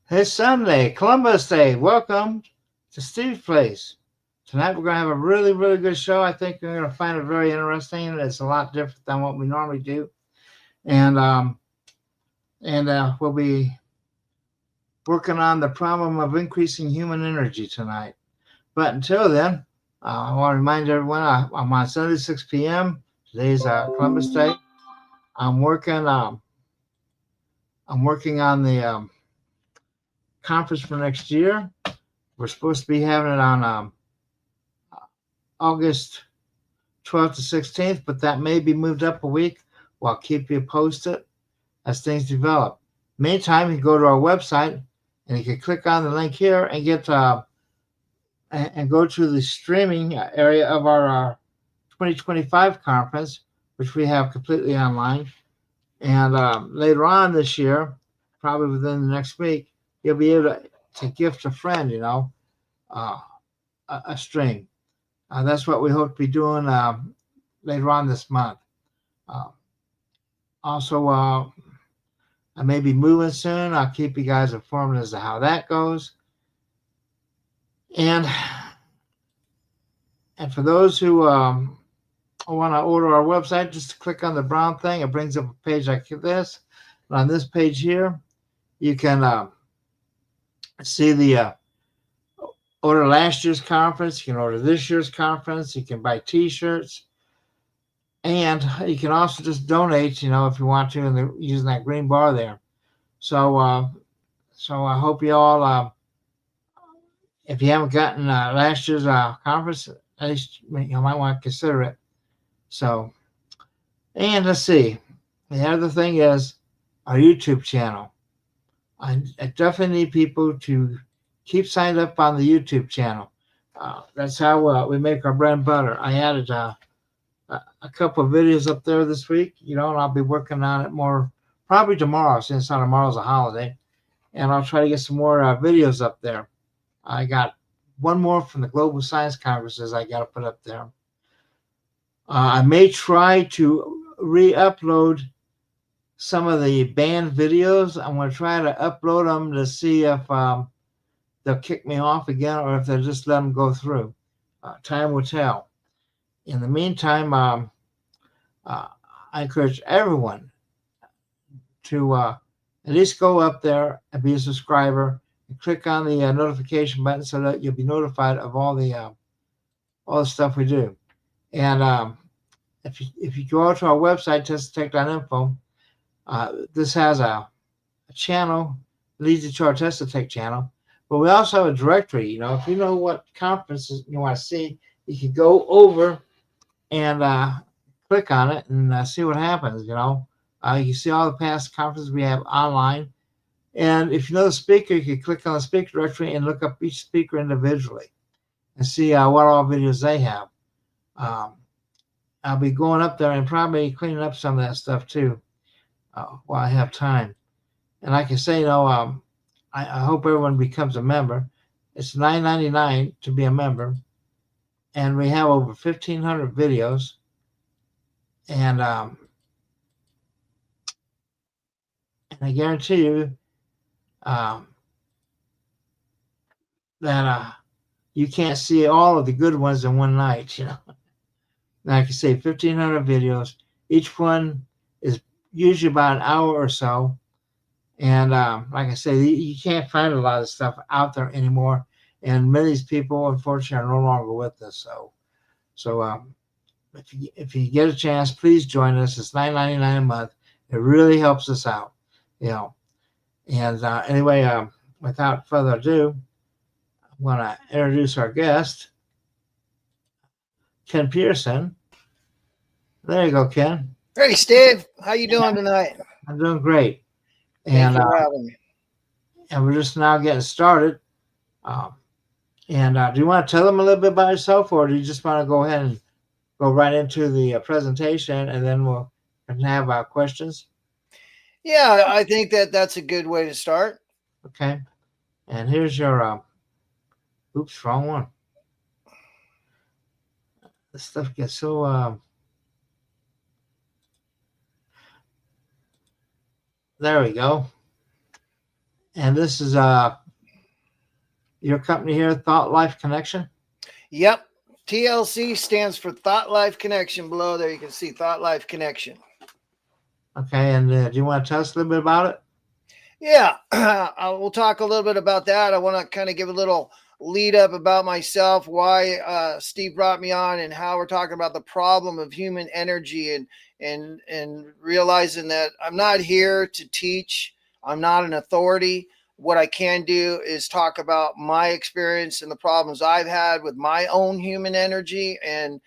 It's Sunday, Columbus Day. Welcome to Steve's Place. Tonight we're going to have a really, really good show. I think you're going to find it very interesting. It's a lot different than what we normally do, and we'll be working on the problem of increasing human energy tonight. But until then, I want to remind everyone I'm on Sunday 6 p.m. Today's Columbus Day. I'm working. I'm working on the conference for next year. We're supposed to be having it on August 12th to 16th, but that may be moved up a week. Well, I'll keep you posted as things develop. Meantime, you can go to our website and you can click on the link here and get and go to the streaming area of our 2025 conference, which we have completely online. And later on this year, probably within the next week, you'll be able to gift a friend, a stream. That's what we hope to be doing later on this month. Uh, also, I may be moving soon. I'll keep you guys informed as to how that goes. And for those who want to order our website, just click on the brown thing. It brings up a page like this. And on this page here, you can see the order last year's conference. You can order this year's conference. You can buy T-shirts. And you can also just donate, if you want to, using that green bar there. So I hope you all, if you haven't gotten last year's conference, at least you might want to consider it. So, and let's see. The other thing is our YouTube channel. I definitely need people to keep signed up on the YouTube channel. That's how we make our bread and butter. I added a couple of videos up there this week, and I'll be working on it more probably tomorrow, since tomorrow's a holiday. And I'll try to get some more videos up there. I got one more from the Global Science Conferences I got to put up there. I may try to re-upload some of the banned videos. I'm going to try to upload them to see if they'll kick me off again or if they'll just let them go through. Time will tell. In the meantime, I encourage everyone to at least go up there and be a subscriber and click on the notification button so that you'll be notified of all the stuff we do. And if you go to our website, testtech.info, this has a channel leads you to our Test to Tech channel, but we also have a directory. If you know what conferences you want to see, you can go over and click on it and see what happens. You can see all the past conferences we have online. And if you know the speaker, you can click on the speaker directory and look up each speaker individually and see what all videos they have. I'll be going up there and probably cleaning up some of that stuff too while I have time. And like I say, I hope everyone becomes a member. It's $9.99 to be a member. And we have over 1,500 videos. And I guarantee you that you can't see all of the good ones in one night. Like I say, 1,500 videos. Each one is usually about an hour or so. And like I say, you can't find a lot of stuff out there anymore. And many of these people, unfortunately, are no longer with us. So if you get a chance, please join us. It's $9.99 a month. It really helps us out, And anyway, without further ado, I want to introduce our guest, Ken Pierson. There you go, Ken. Hey, Steve. How you doing tonight? I'm doing great. Thanks for having me. And we're just now getting started. Do you want to tell them a little bit about yourself, or do you just want to go ahead and go right into the presentation, and then we'll have questions? Yeah, I think that's a good way to start. Okay. And here's your, oops, wrong one. This stuff gets so, there we go. And this is your company here, Thought Life Connection. Yep. TLC stands for Thought Life Connection. Below there, you can see Thought Life Connection. Okay, and do you want to tell us a little bit about it? Yeah, we'll talk a little bit about that. I want to kind of give a little lead up about myself, why Steve brought me on, and how we're talking about the problem of human energy, and realizing that I'm not here to teach. I'm not an authority. What I can do is talk about my experience and the problems I've had with my own human energy and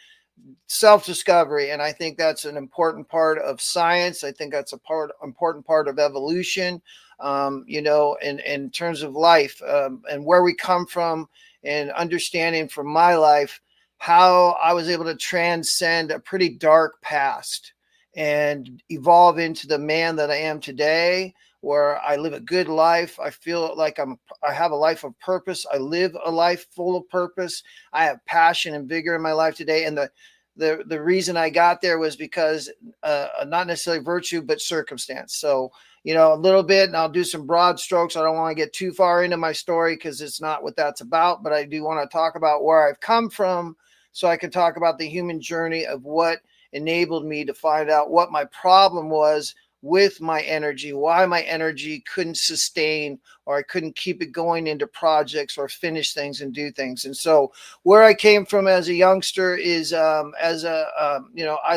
self-discovery. And I think that's an important part of science. I think that's important part of evolution, in terms of life, and where we come from, and understanding from my life how I was able to transcend a pretty dark past and evolve into the man that I am today, where I live a good life. I feel like I have a life of purpose. I live a life full of purpose. I have passion and vigor in my life today. And the reason I got there was because not necessarily virtue, but circumstance. So, a little bit, and I'll do some broad strokes. I don't want to get too far into my story because it's not what that's about, but I do want to talk about where I've come from, so I can talk about the human journey of what enabled me to find out what my problem was with my energy, why my energy couldn't sustain, or I couldn't keep it going into projects or finish things and do things. And so where I came from as a youngster is I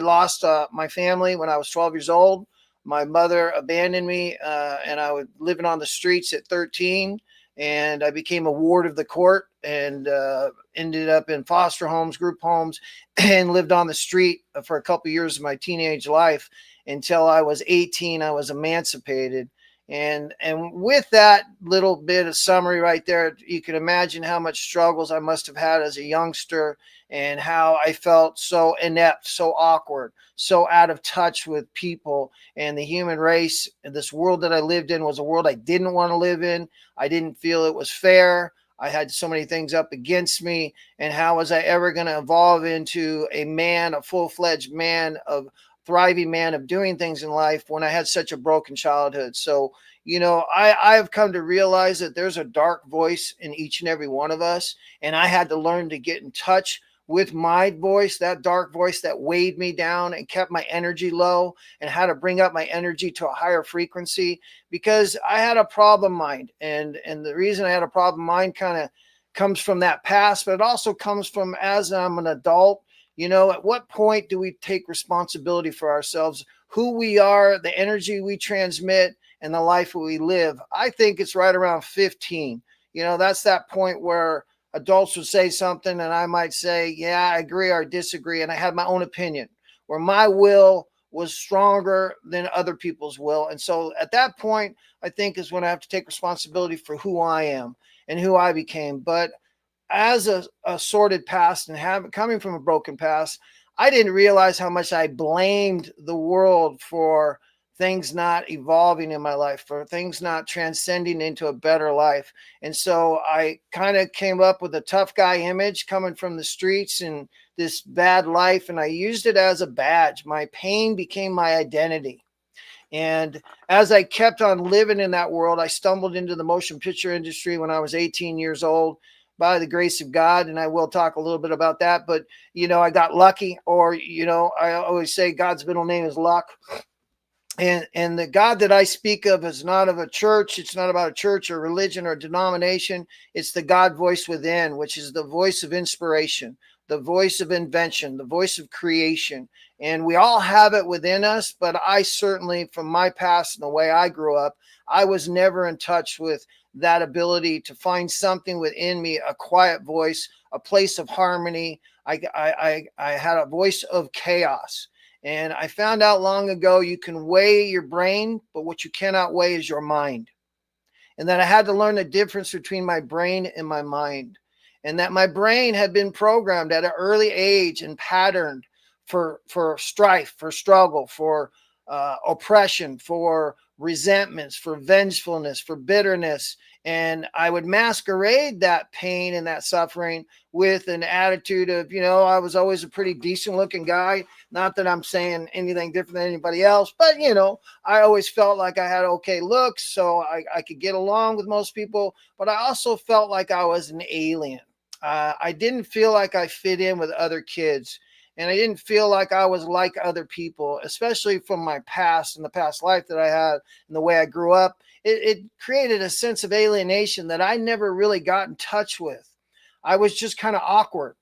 lost my family when I was 12 years old. My mother abandoned me, and I was living on the streets at 13, and I became a ward of the court, and ended up in foster homes, group homes, and lived on the street for a couple of years of my teenage life. Until I was 18, I was emancipated. And with that little bit of summary right there, you can imagine how much struggles I must have had as a youngster, and how I felt so inept, so awkward, so out of touch with people and the human race. And this world that I lived in was a world I didn't want to live in. I didn't feel it was fair. I had so many things up against me. And how was I ever going to evolve into a man, a full-fledged man, of thriving man, of doing things in life, when I had such a broken childhood? So, I've come to realize that there's a dark voice in each and every one of us. And I had to learn to get in touch with my voice, that dark voice that weighed me down and kept my energy low, and how to bring up my energy to a higher frequency, because I had a problem mind. And the reason I had a problem mind kind of comes from that past, but it also comes from as I'm an adult. At what point do we take responsibility for ourselves, who we are, the energy we transmit, and the life we live? I think it's right around 15. That's that point where adults would say something and I might say, yeah, I agree or disagree. And I had my own opinion, where my will was stronger than other people's will. And so at that point, I think is when I have to take responsibility for who I am and who I became. But as a sordid past, and coming from a broken past, I didn't realize how much I blamed the world for things not evolving in my life, for things not transcending into a better life. And so I kind of came up with a tough guy image coming from the streets and this bad life, and I used it as a badge. My pain became my identity. And as I kept on living in that world, I stumbled into the motion picture industry when I was 18 years old, by the grace of God. And I will talk a little bit about that. But, I got lucky, or, I always say God's middle name is luck. And the God that I speak of is not of a church. It's not about a church or religion or denomination. It's the God voice within, which is the voice of inspiration, the voice of invention, the voice of creation. And we all have it within us. But I certainly, from my past and the way I grew up, I was never in touch with that ability to find something within me, a quiet voice, a place of harmony. I had a voice of chaos. And I found out long ago, you can weigh your brain, but what you cannot weigh is your mind. And that I had to learn the difference between my brain and my mind. And that my brain had been programmed at an early age and patterned for strife, for struggle, for oppression, for resentments, for vengefulness, for bitterness. And I would masquerade that pain and that suffering with an attitude of, I was always a pretty decent looking guy. Not that I'm saying anything different than anybody else, but, I always felt like I had okay looks, so I could get along with most people. But I also felt like I was an alien. I didn't feel like I fit in with other kids. And I didn't feel like I was like other people, especially from my past and the past life that I had and the way I grew up. It created a sense of alienation that I never really got in touch with. I was just kind of awkward.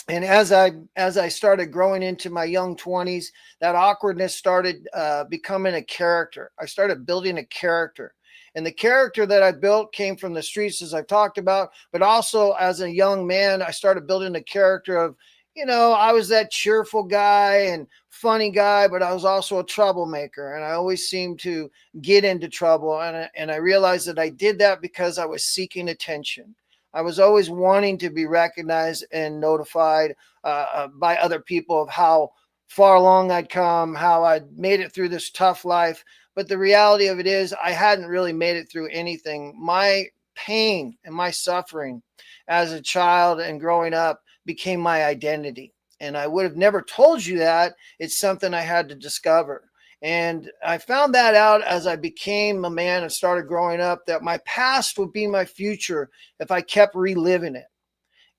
And as I started growing into my young 20s, that awkwardness started becoming a character. I started building a character. And the character that I built came from the streets, as I've talked about, but also as a young man, I started building a character of, I was that cheerful guy and funny guy, but I was also a troublemaker. And I always seemed to get into trouble. And I realized that I did that because I was seeking attention. I was always wanting to be recognized and notified by other people of how far along I'd come, how I'd made it through this tough life. But the reality of it is I hadn't really made it through anything. My pain and my suffering as a child and growing up became my identity. And I would have never told you that. It's something I had to discover. And I found that out as I became a man and started growing up, that my past would be my future if I kept reliving it.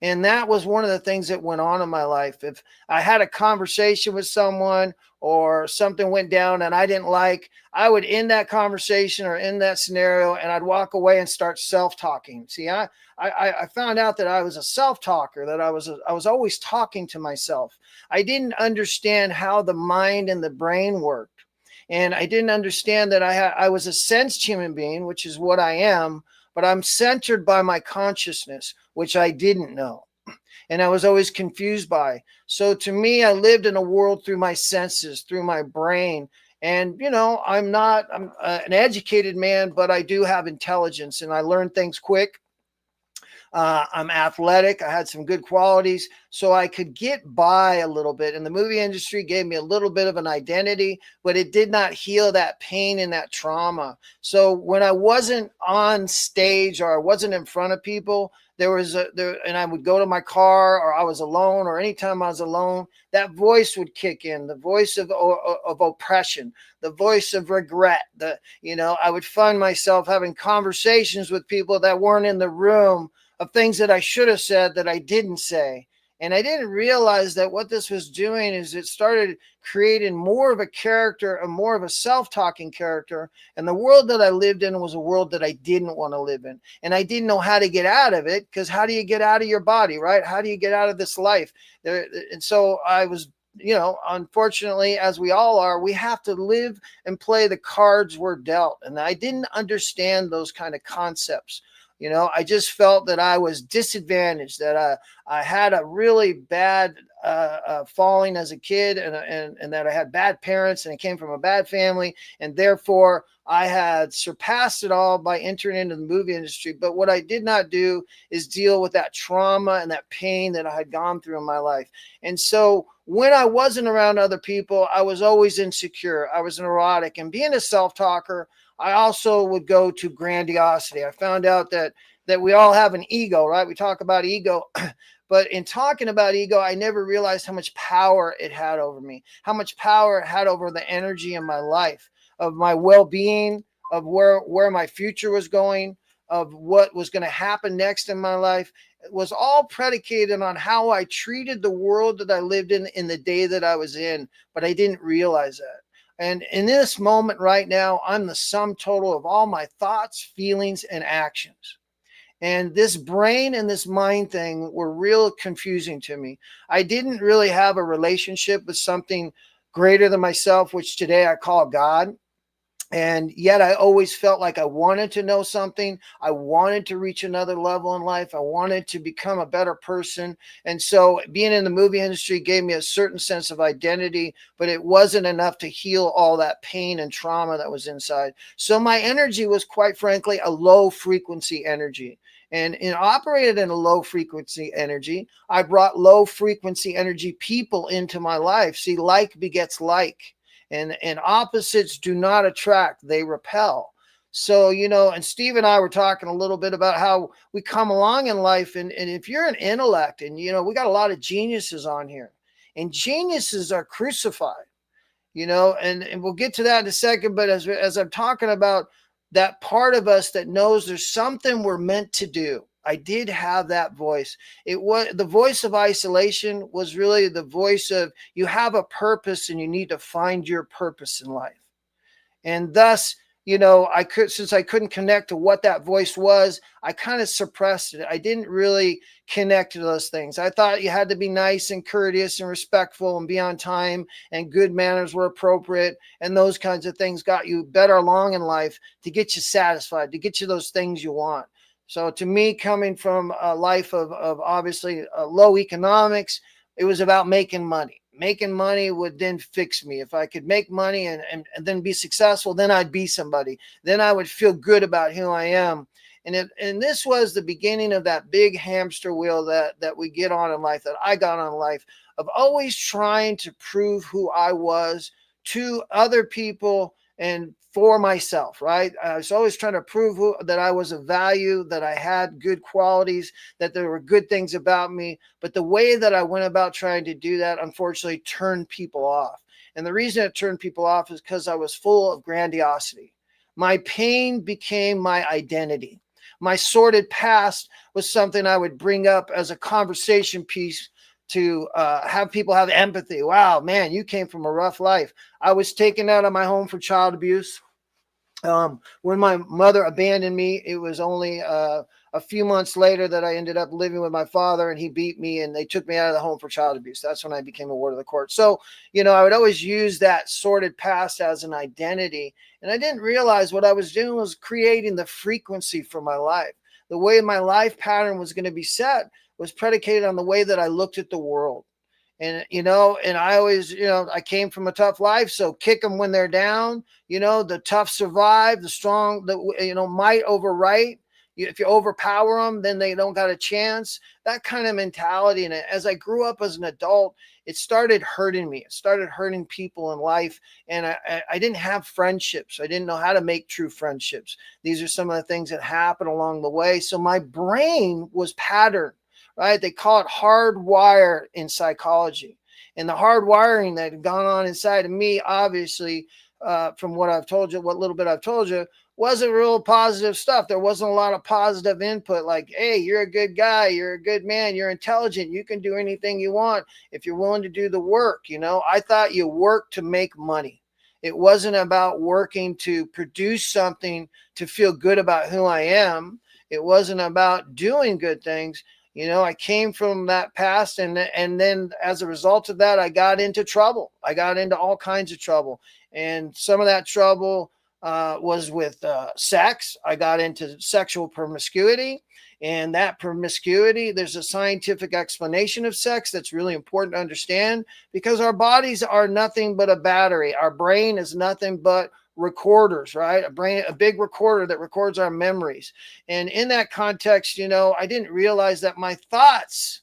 And that was one of the things that went on in my life. If I had a conversation with someone or something went down and I didn't like, I would end that conversation or end that scenario and I'd walk away and start self-talking. See, I found out that I was a self-talker, that I was always talking to myself. I didn't understand how the mind and the brain worked. And I didn't understand that I was a sensed human being, which is what I am, but I'm centered by my consciousness, which I didn't know. And I was always confused by. So to me, I lived in a world through my senses, through my brain. And, I'm an educated man, but I do have intelligence and I learn things quick. I'm athletic. I had some good qualities, so I could get by a little bit. And the movie industry gave me a little bit of an identity, but it did not heal that pain and that trauma. So when I wasn't on stage or I wasn't in front of people, and I would go to my car or I was alone, or anytime I was alone, that voice would kick in, the voice of oppression, the voice of regret. I would find myself having conversations with people that weren't in the room, of things that I should have said that I didn't say. And I didn't realize that what this was doing is it started creating more of a character and more of a self-talking character. And the world that I lived in was a world that I didn't want to live in. And I didn't know how to get out of it, because how do you get out of your body, right? How do you get out of this life? And so I was, unfortunately, as we all are, we have to live and play the cards we're dealt. And I didn't understand those kind of concepts. I just felt that I was disadvantaged, that I had a really bad falling as a kid, and that I had bad parents and I came from a bad family. And therefore, I had surpassed it all by entering into the movie industry. But what I did not do is deal with that trauma and that pain that I had gone through in my life. And so when I wasn't around other people, I was always insecure. I was neurotic. And being a self-talker, I also would go to grandiosity. I found out that we all have an ego, right? We talk about ego, but in talking about ego, I never realized how much power it had over me, how much power it had over the energy in my life, of my well-being, of where my future was going, of what was going to happen next in my life. It was all predicated on how I treated the world that I lived in the day that I was in, but I didn't realize that. And in this moment right now, I'm the sum total of all my thoughts, feelings, and actions. And this brain and this mind thing were real confusing to me. I didn't really have a relationship with something greater than myself, which today I call God. And yet I always felt like I wanted to know something. I wanted to reach another level in life. I wanted to become a better person. And so being in the movie industry gave me a certain sense of identity, but it wasn't enough to heal all that pain and trauma that was inside. So my energy was, quite frankly, a low frequency energy. And operated in a low frequency energy, I brought low frequency energy people into my life. See, like begets like. And opposites do not attract, they repel. So, and Steve and I were talking a little bit about how we come along in life. And if you're an intellect, and, we got a lot of geniuses on here, and geniuses are crucified, and we'll get to that in a second. But as I'm talking about that part of us that knows there's something we're meant to do, I did have that voice. It was the voice of isolation, was really the voice of, you have a purpose and you need to find your purpose in life. And thus, since I couldn't connect to what that voice was, I kind of suppressed it. I didn't really connect to those things. I thought you had to be nice and courteous and respectful and be on time, and good manners were appropriate. And those kinds of things got you better along in life, to get you satisfied, to get you those things you want. So to me, coming from a life of obviously low economics, it was about making money. Making money would then fix me. If I could make money and then be successful, then I'd be somebody. Then I would feel good about who I am. And this was the beginning of that big hamster wheel that we get on in life, that I got on in life, of always trying to prove who I was to other people and for myself, right? I was always trying to prove that I was of value, that I had good qualities, that there were good things about me. But the way that I went about trying to do that, unfortunately, turned people off. And the reason it turned people off is because I was full of grandiosity. My pain became my identity. My sordid past was something I would bring up as a conversation piece to have people have empathy. Wow, man, you came from a rough life. I was taken out of my home for child abuse. When my mother abandoned me, it was only a few months later that I ended up living with my father, and he beat me and they took me out of the home for child abuse. That's when I became a ward of the court. So, I would always use that sordid past as an identity. And I didn't realize what I was doing was creating the frequency for my life. The way my life pattern was going to be set was predicated on the way that I looked at the world. And, and I always, I came from a tough life. So kick them when they're down, the tough survive, the strong, might overwrite. If you overpower them, then they don't got a chance. That kind of mentality. And as I grew up as an adult, it started hurting me. It started hurting people in life. And I didn't have friendships. I didn't know how to make true friendships. These are some of the things that happened along the way. So my brain was patterned. Right? They call it hardwire in psychology. And the hardwiring that had gone on inside of me, obviously, from what I've told you, what little bit I've told you, wasn't real positive stuff. There wasn't a lot of positive input like, hey, you're a good guy, you're a good man, you're intelligent, you can do anything you want if you're willing to do the work. I thought you worked to make money. It wasn't about working to produce something to feel good about who I am. It wasn't about doing good things. I came from that past, and then as a result of that, I got into trouble. I got into all kinds of trouble. And some of that trouble was with sex. I got into sexual promiscuity. And that promiscuity, there's a scientific explanation of sex that's really important to understand, because our bodies are nothing but a battery. Our brain is nothing but recorders, right? A big recorder that records our memories. And in that context, I didn't realize that my thoughts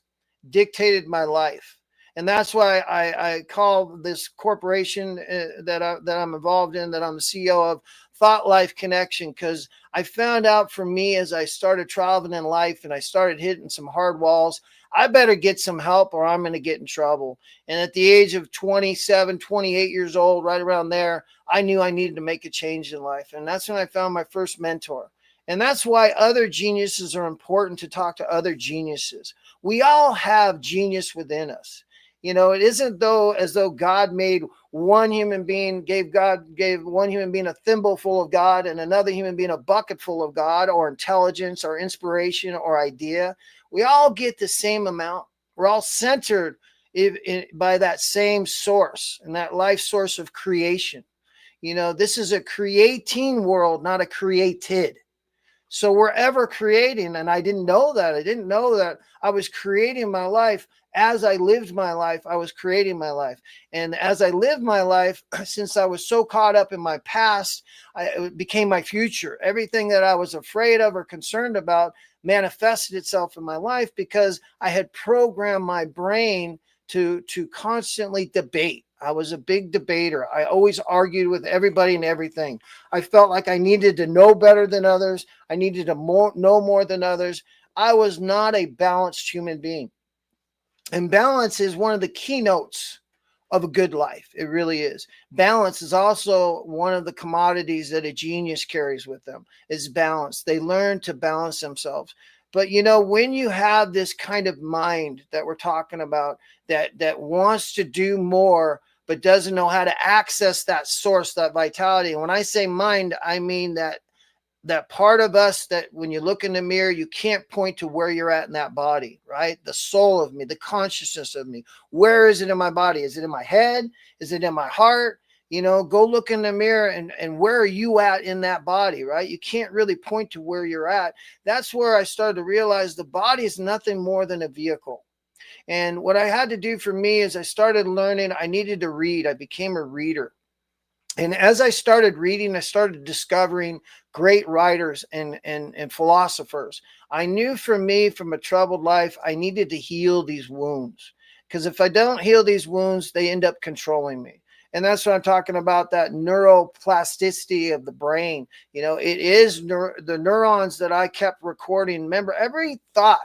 dictated my life. And that's why I call this corporation that I'm involved in, that I'm the CEO of, Thought Life Connection, because I found out for me, as I started traveling in life and I started hitting some hard walls, I better get some help or I'm going to get in trouble. And at the age of 27, 28 years old, right around there, I knew I needed to make a change in life. And that's when I found my first mentor. And that's why other geniuses are important, to talk to other geniuses. We all have genius within us. It isn't as though God made one human being, gave one human being a thimble full of God and another human being a bucket full of God, or intelligence or inspiration or idea. We all get the same amount. We're all centered by that same source, and that life source of creation. This is a creating world, not a created. So we're ever creating. And I didn't know that. I didn't know that I was creating my life. As I lived my life, I was creating my life. And as I lived my life, since I was so caught up in my past, it became my future. Everything that I was afraid of or concerned about manifested itself in my life, because I had programmed my brain to constantly debate. I was a big debater. I always argued with everybody and everything. I felt like I needed to know better than others. I needed to know more than others. I was not a balanced human being. And balance is one of the keynotes of a good life. It really is. Balance is also one of the commodities that a genius carries with them, is balance. They learn to balance themselves. But when you have this kind of mind that we're talking about, that wants to do more, but doesn't know how to access that source, that vitality. And when I say mind, I mean that part of us that when you look in the mirror, you can't point to where you're at in that body, right? The soul of me, the consciousness of me. Where is it in my body? Is it in my head? Is it in my heart? Go look in the mirror and where are you at in that body, right? You can't really point to where you're at. That's where I started to realize the body is nothing more than a vehicle. And what I had to do for me is I started learning, I needed to read. I became a reader. And as I started reading, I started discovering great writers and philosophers. I knew for me, from a troubled life, I needed to heal these wounds. Because if I don't heal these wounds, they end up controlling me. And that's what I'm talking about, that neuroplasticity of the brain. It is the neurons that I kept recording. Remember, every thought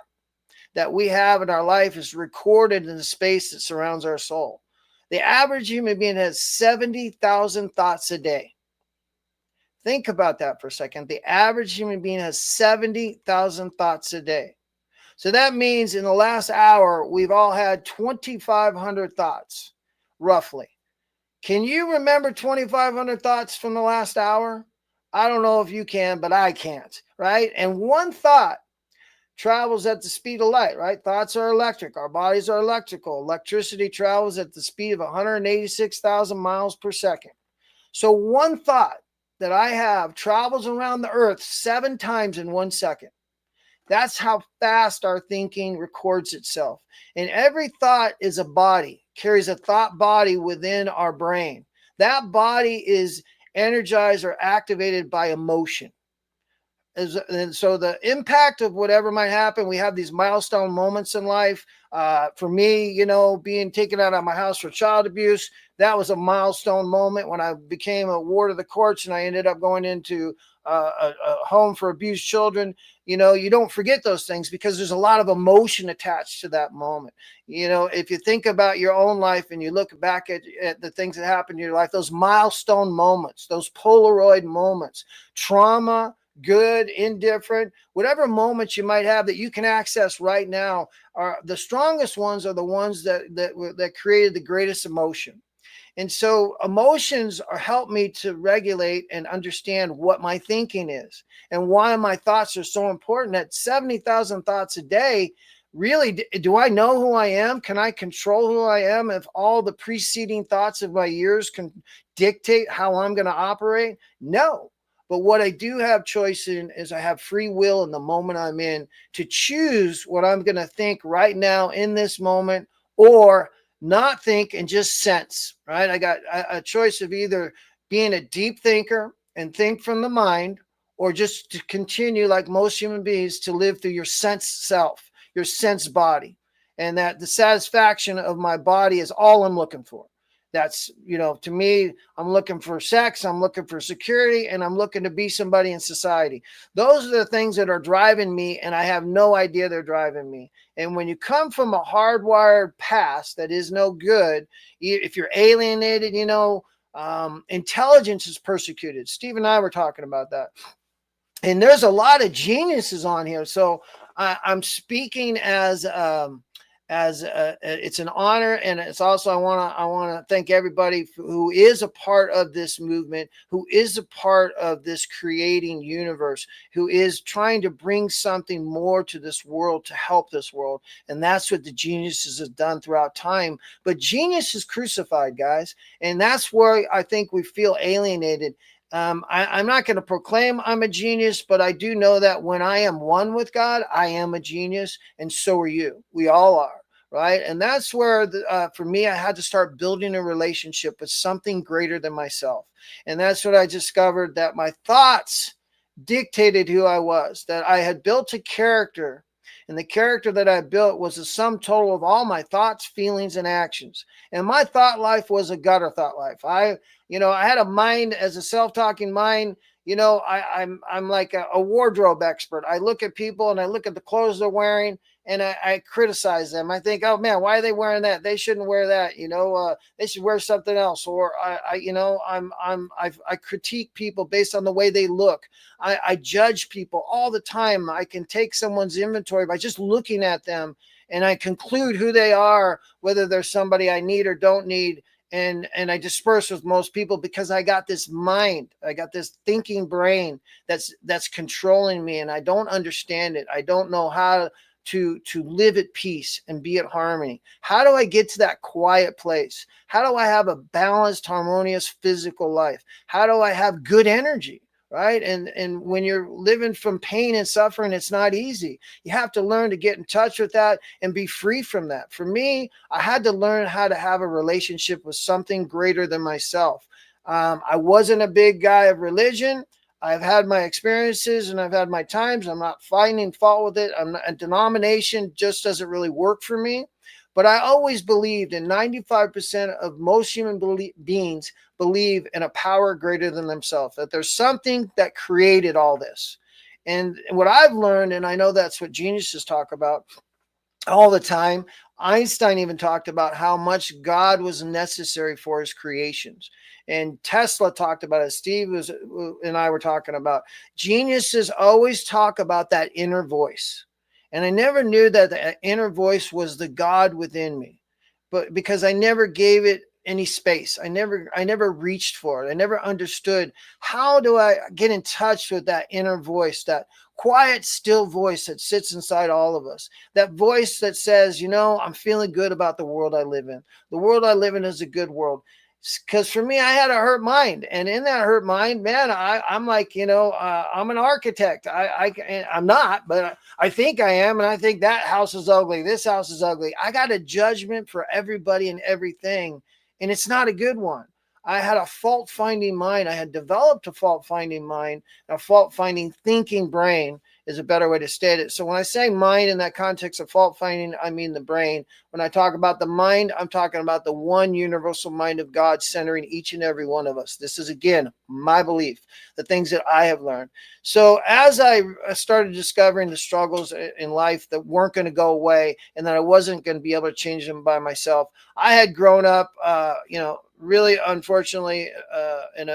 that we have in our life is recorded in the space that surrounds our soul. The average human being has 70,000 thoughts a day. Think about that for a second. The average human being has 70,000 thoughts a day. So that means in the last hour, we've all had 2,500 thoughts, roughly. Can you remember 2,500 thoughts from the last hour? I don't know if you can, but I can't, right? And one thought travels at the speed of light, right? Thoughts are electric. Our bodies are electrical. Electricity travels at the speed of 186,000 miles per second. So one thought that I have travels around the earth 7 times in 1 second. That's how fast our thinking records itself. And every thought is a body, carries a thought body within our brain. That body is energized or activated by emotion. And so the impact of whatever might happen, we have these milestone moments in life. For me, being taken out of my house for child abuse, that was a milestone moment when I became a ward of the courts and I ended up going into a home for abused children. You don't forget those things because there's a lot of emotion attached to that moment. If you think about your own life and you look back at the things that happened in your life, those milestone moments, those Polaroid moments, trauma, good, indifferent, whatever moments you might have that you can access right now, are the strongest ones, are the ones that created the greatest emotion. And so emotions help me to regulate and understand what my thinking is and why my thoughts are so important. At 70,000 thoughts a day, really, do I know who I am? Can I control who I am if all the preceding thoughts of my years can dictate how I'm going to operate? No. But what I do have choice in is I have free will in the moment I'm in to choose what I'm going to think right now in this moment, or not think and just sense, right? I got a choice of either being a deep thinker and think from the mind, or just to continue, like most human beings, to live through your sense self, your sense body. And that the satisfaction of my body is all I'm looking for. That's, to me, I'm looking for sex, I'm looking for security, and I'm looking to be somebody in society. Those are the things that are driving me, and I have no idea they're driving me. And when you come from a hardwired past that is no good, if you're alienated, intelligence is persecuted. Steve and I were talking about that. And there's a lot of geniuses on here. So I'm speaking as it's an honor, and it's also I want to thank everybody who is a part of this movement, who is a part of this creating universe, who is trying to bring something more to this world to help this world. And that's what the geniuses have done throughout time. But genius is crucified, guys, and that's where I think we feel alienated. I'm not going to proclaim I'm a genius, but I do know that when I am one with God, I am a genius, and so are you. We all are, right? And that's where, for me, I had to start building a relationship with something greater than myself. And that's what I discovered, that my thoughts dictated who I was, that I had built a character. And the character that I built was the sum total of all my thoughts, feelings, and actions. And my thought life was a gutter thought life. I had a mind, as a self-talking mind. I'm like a wardrobe expert. I look at people and I look at the clothes they're wearing, and I criticize them. I think, oh man, why are they wearing that? They shouldn't wear that. They should wear something else. Or I critique people based on the way they look. I judge people all the time. I can take someone's inventory by just looking at them, and I conclude who they are, whether they're somebody I need or don't need. And I disperse with most people because I got this mind, I got this thinking brain that's controlling me, and I don't understand it. I don't know how to live at peace and be at harmony. How do I get to that quiet place? How do I have a balanced, harmonious physical life? How do I have good energy? Right. And when you're living from pain and suffering, it's not easy. You have to learn to get in touch with that and be free from that. For me, I had to learn how to have a relationship with something greater than myself. I wasn't a big guy of religion. I've had my experiences and I've had my times. I'm not finding fault with it. A denomination just doesn't really work for me. But I always believed, in 95% of most human beings believe in a power greater than themselves, that there's something that created all this. And what I've learned, and I know that's what geniuses talk about all the time, Einstein even talked about how much God was necessary for his creations. And Tesla talked about it. Steve and I were talking about. Geniuses always talk about that inner voice. And I never knew that the inner voice was the God within me, but because I never gave it any space. I never reached for it. I never understood, how do I get in touch with that inner voice, that quiet, still voice that sits inside all of us, that voice that says, I'm feeling good about the world I live in. The world I live in is a good world. Because for me, I had a hurt mind, and in that hurt mind, man, I'm like, I'm an architect. I'm not, but I think I am, and I think that house is ugly. This house is ugly. I got a judgment for everybody and everything, and it's not a good one. I had a fault-finding mind. I had developed a fault-finding mind, a fault-finding thinking brain is a better way to state it. So when I say mind in that context of fault-finding, I mean the brain. When I talk about the mind, I'm talking about the one universal mind of God centering each and every one of us. This is, again, my belief, the things that I have learned. So as I started discovering the struggles in life that weren't going to go away and that I wasn't going to be able to change them by myself, I had grown up, really, unfortunately, in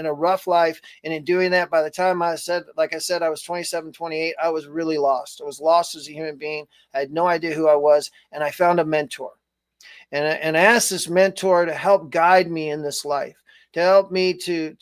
a rough life. And in doing that, by the time I was 27, 28, I was really lost. I was lost as a human being. I had no idea who I was. And I found a mentor. And I asked this mentor to help guide me in this life, to help me to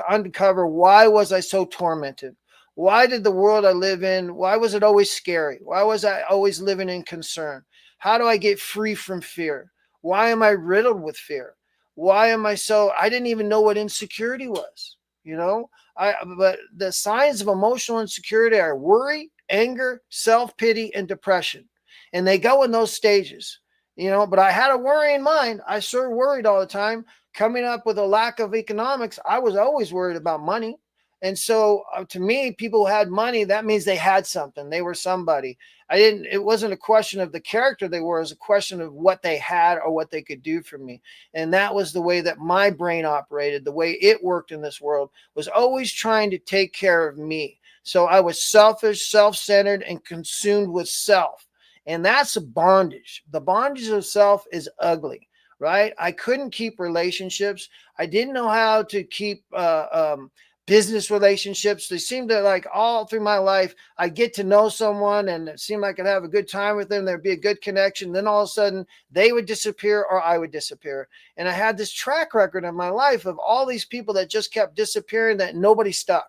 uncover, why was I so tormented? Why did the world I live in, why was it always scary? Why was I always living in concern? How do I get free from fear? Why am I riddled with fear? Why am I I didn't even know what insecurity was, but the signs of emotional insecurity are worry, anger, self-pity, and depression. And they go in those stages, but I had a worrying mind. I sure worried all the time. Coming up with a lack of economics, I was always worried about money. And so to me, people who had money, that means they had something. They were somebody. It wasn't a question of the character they were. It was a question of what they had or what they could do for me. And that was the way that my brain operated. The way it worked in this world was always trying to take care of me. So I was selfish, self-centered, and consumed with self. And that's a bondage. The bondage of self is ugly, right? I couldn't keep relationships. I didn't know how to keep business relationships. They seemed to, like, all through my life, I get to know someone and it seemed like I'd have a good time with them. There'd be a good connection. Then all of a sudden they would disappear or I would disappear. And I had this track record in my life of all these people that just kept disappearing, that nobody stuck.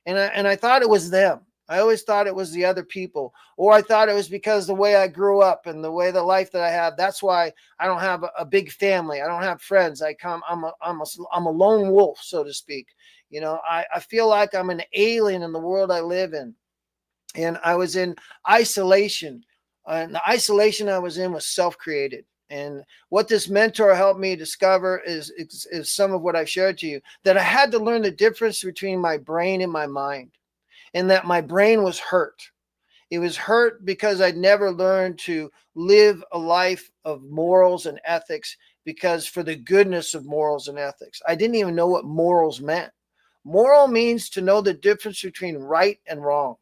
And I thought it was them. I always thought it was the other people, or I thought it was because the way I grew up and the way the life that I have. That's why I don't have a big family. I don't have friends. I'm a lone wolf, so to speak. I feel like I'm an alien in the world I live in. And I was in isolation. And the isolation I was in was self-created. And what this mentor helped me discover is some of what I've shared to you, that I had to learn the difference between my brain and my mind, and that my brain was hurt. It was hurt because I'd never learned to live a life of morals and ethics, because for the goodness of morals and ethics, I didn't even know what morals meant. Moral means to know the difference between right and wrong.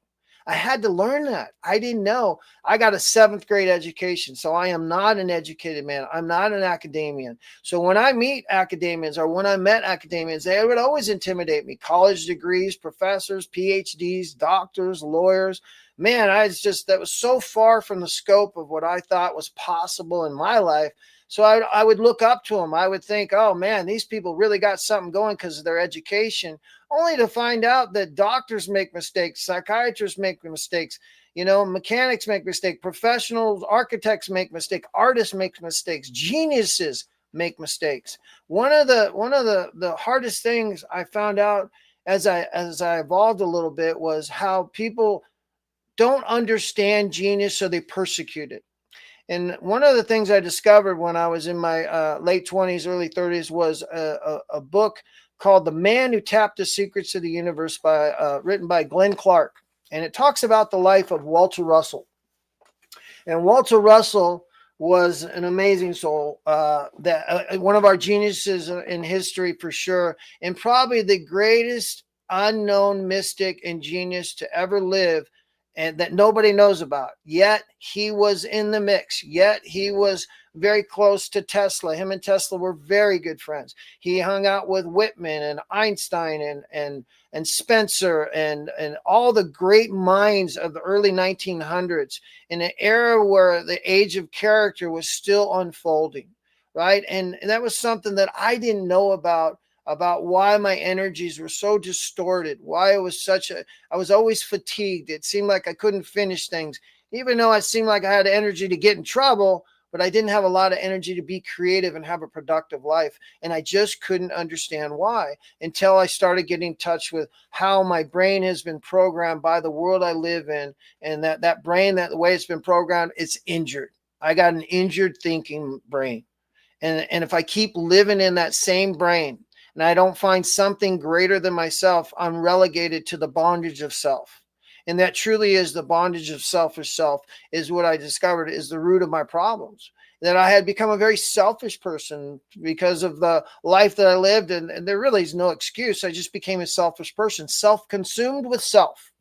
I had to learn that. I didn't know. I got a 7th grade education, so I am not an educated man. I'm not an academician. So when I meet academians, or when I met academians, they would always intimidate me. College degrees, professors, PhDs, doctors, lawyers. Man, that was so far from the scope of what I thought was possible in my life. So I would look up to them. I would think, oh man, these people really got something going because of their education, only to find out that doctors make mistakes, psychiatrists make mistakes, mechanics make mistakes, professionals, architects make mistakes, artists make mistakes, geniuses make mistakes. One of the hardest things I found out as I evolved a little bit was how people don't understand genius, so they persecute it. And one of the things I discovered when I was in my late 20s, early 30s was a book called The Man Who Tapped the Secrets of the Universe, written by Glenn Clark. And it talks about the life of Walter Russell. And Walter Russell was an amazing soul, one of our geniuses in history for sure, and probably the greatest unknown mystic and genius to ever live, and that nobody knows about. Yet he was in the mix. Yet he was very close to Tesla. Him and Tesla were very good friends. He hung out with Whitman and Einstein and Spencer and all the great minds of the early 1900s, in an era where the age of character was still unfolding, right? And that was something that I didn't know about why my energies were so distorted, why it was I was always fatigued. It seemed like I couldn't finish things, even though it seemed like I had energy to get in trouble, but I didn't have a lot of energy to be creative and have a productive life. And I just couldn't understand why, until I started getting in touch with how my brain has been programmed by the world I live in. And that brain, the way it's been programmed, it's injured. I got an injured thinking brain. And if I keep living in that same brain, and I don't find something greater than myself, I'm relegated to the bondage of self. And that truly is the bondage of selfish self, is what I discovered is the root of my problems. That I had become a very selfish person because of the life that I lived. And there really is no excuse. I just became a selfish person, self-consumed with self.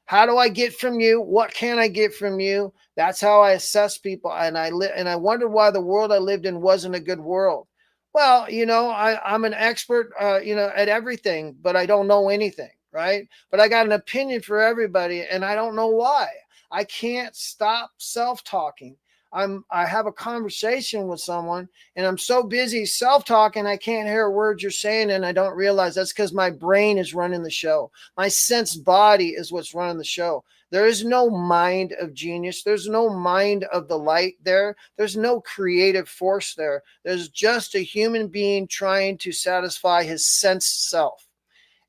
How do I get from you? What can I get from you? That's how I assess people. And I wondered why the world I lived in wasn't a good world. Well, I'm an expert, at everything, but I don't know anything, right? But I got an opinion for everybody, and I don't know why. I can't stop self-talking. I have a conversation with someone, and I'm so busy self-talking, I can't hear a word you're saying, and I don't realize that's because my brain is running the show. My sense body is what's running the show. There is no mind of genius. There's no mind of the light there. There's no creative force there. There's just a human being trying to satisfy his sense self.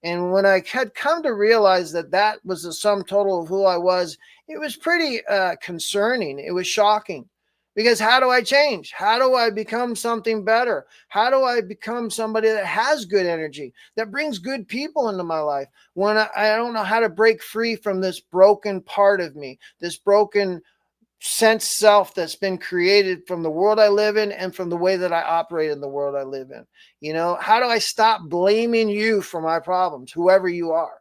And when I had come to realize that was the sum total of who I was, it was pretty concerning. It was shocking. Because how do I change? How do I become something better? How do I become somebody that has good energy, that brings good people into my life, when I don't know how to break free from this broken part of me, this broken sense self that's been created from the world I live in and from the way that I operate in the world I live in? How do I stop blaming you for my problems, whoever you are?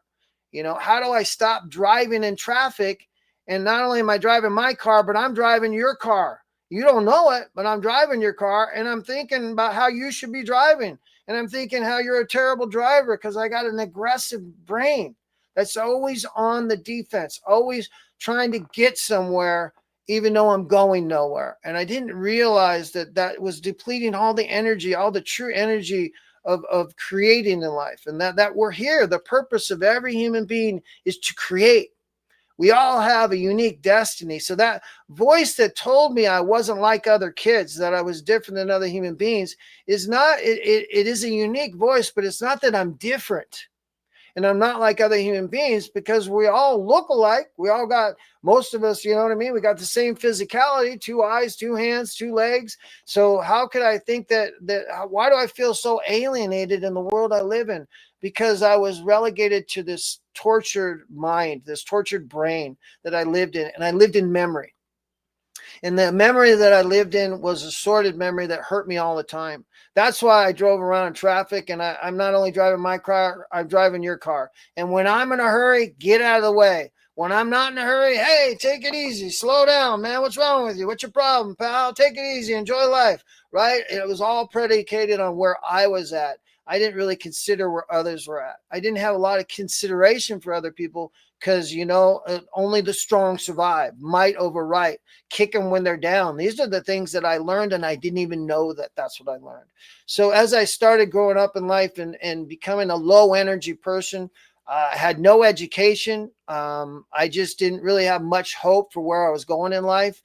How do I stop driving in traffic? And not only am I driving my car, but I'm driving your car. You don't know it, but I'm driving your car, and I'm thinking about how you should be driving. And I'm thinking how you're a terrible driver because I got an aggressive brain that's always on the defense, always trying to get somewhere, even though I'm going nowhere. And I didn't realize that was depleting all the energy, all the true energy of creating in life. And that we're here. The purpose of every human being is to create. We all have a unique destiny. So that voice that told me I wasn't like other kids, that I was different than other human beings, is not, it is a unique voice, but it's not that I'm different. And I'm not like other human beings because we all look alike. We all got, most of us, you know what I mean? We got the same physicality, 2 eyes, 2 hands, 2 legs. So how could I think why do I feel so alienated in the world I live in? Because I was relegated to this tortured mind, this tortured brain that I lived in, and I lived in memory. And the memory that I lived in was a sordid memory that hurt me all the time. That's why I drove around in traffic, and I'm not only driving my car, I'm driving your car. And when I'm in a hurry, get out of the way. When I'm not in a hurry, hey, take it easy. Slow down, man. What's wrong with you? What's your problem, pal? Take it easy. Enjoy life, right? It was all predicated on where I was at. I didn't really consider where others were at. I didn't have a lot of consideration for other people because, only the strong survive, might over right, kick them when they're down. These are the things that I learned, and I didn't even know that that's what I learned. So as I started growing up in life and becoming a low energy person, I had no education. I just didn't really have much hope for where I was going in life.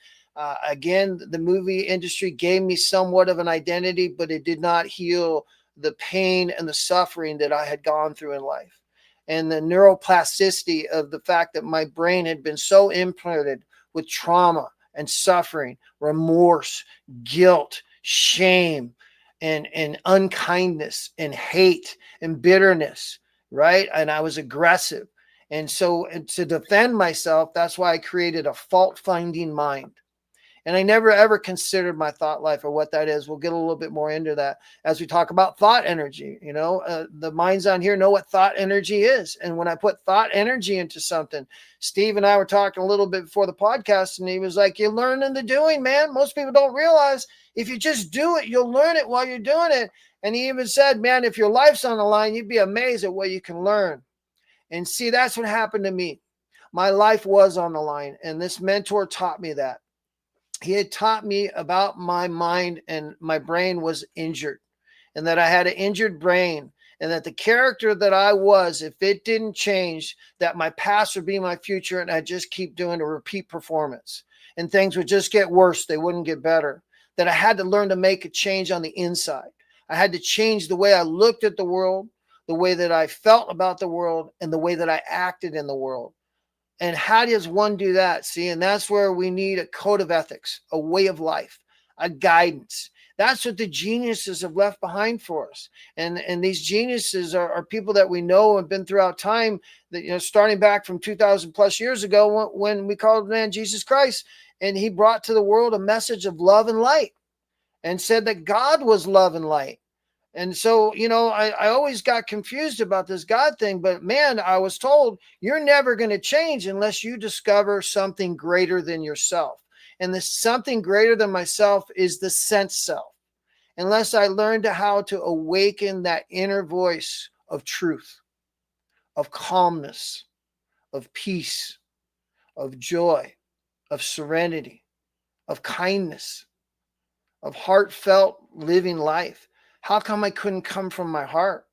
Again, the movie industry gave me somewhat of an identity, but it did not heal the pain and the suffering that I had gone through in life. And the neuroplasticity of the fact that my brain had been so implanted with trauma and suffering, remorse, guilt, shame, and unkindness and hate and bitterness, right? And I was aggressive. And so to defend myself, that's why I created a fault-finding mind. And I never, ever considered my thought life or what that is. We'll get a little bit more into that as we talk about thought energy. The minds on here know what thought energy is. And when I put thought energy into something, Steve and I were talking a little bit before the podcast, and he was like, you learn in the doing, man. Most people don't realize if you just do it, you'll learn it while you're doing it. And he even said, man, if your life's on the line, you'd be amazed at what you can learn. And see, that's what happened to me. My life was on the line, and this mentor taught me that. He had taught me about my mind, and my brain was injured, and that I had an injured brain, and that the character that I was, if it didn't change, that my past would be my future, and I'd just keep doing a repeat performance, and things would just get worse. They wouldn't get better. That I had to learn to make a change on the inside. I had to change the way I looked at the world, the way that I felt about the world, and the way that I acted in the world. And how does one do that? See, and that's where we need a code of ethics, a way of life, a guidance. That's what the geniuses have left behind for us. And these geniuses are people that we know and been throughout time, that, starting back from 2,000 plus years ago when we called man Jesus Christ, and he brought to the world a message of love and light and said that God was love and light. And so, I always got confused about this God thing, but man, I was told you're never going to change unless you discover something greater than yourself. And the something greater than myself is the sense self. Unless I learned how to awaken that inner voice of truth, of calmness, of peace, of joy, of serenity, of kindness, of heartfelt living life. How come I couldn't come from my heart?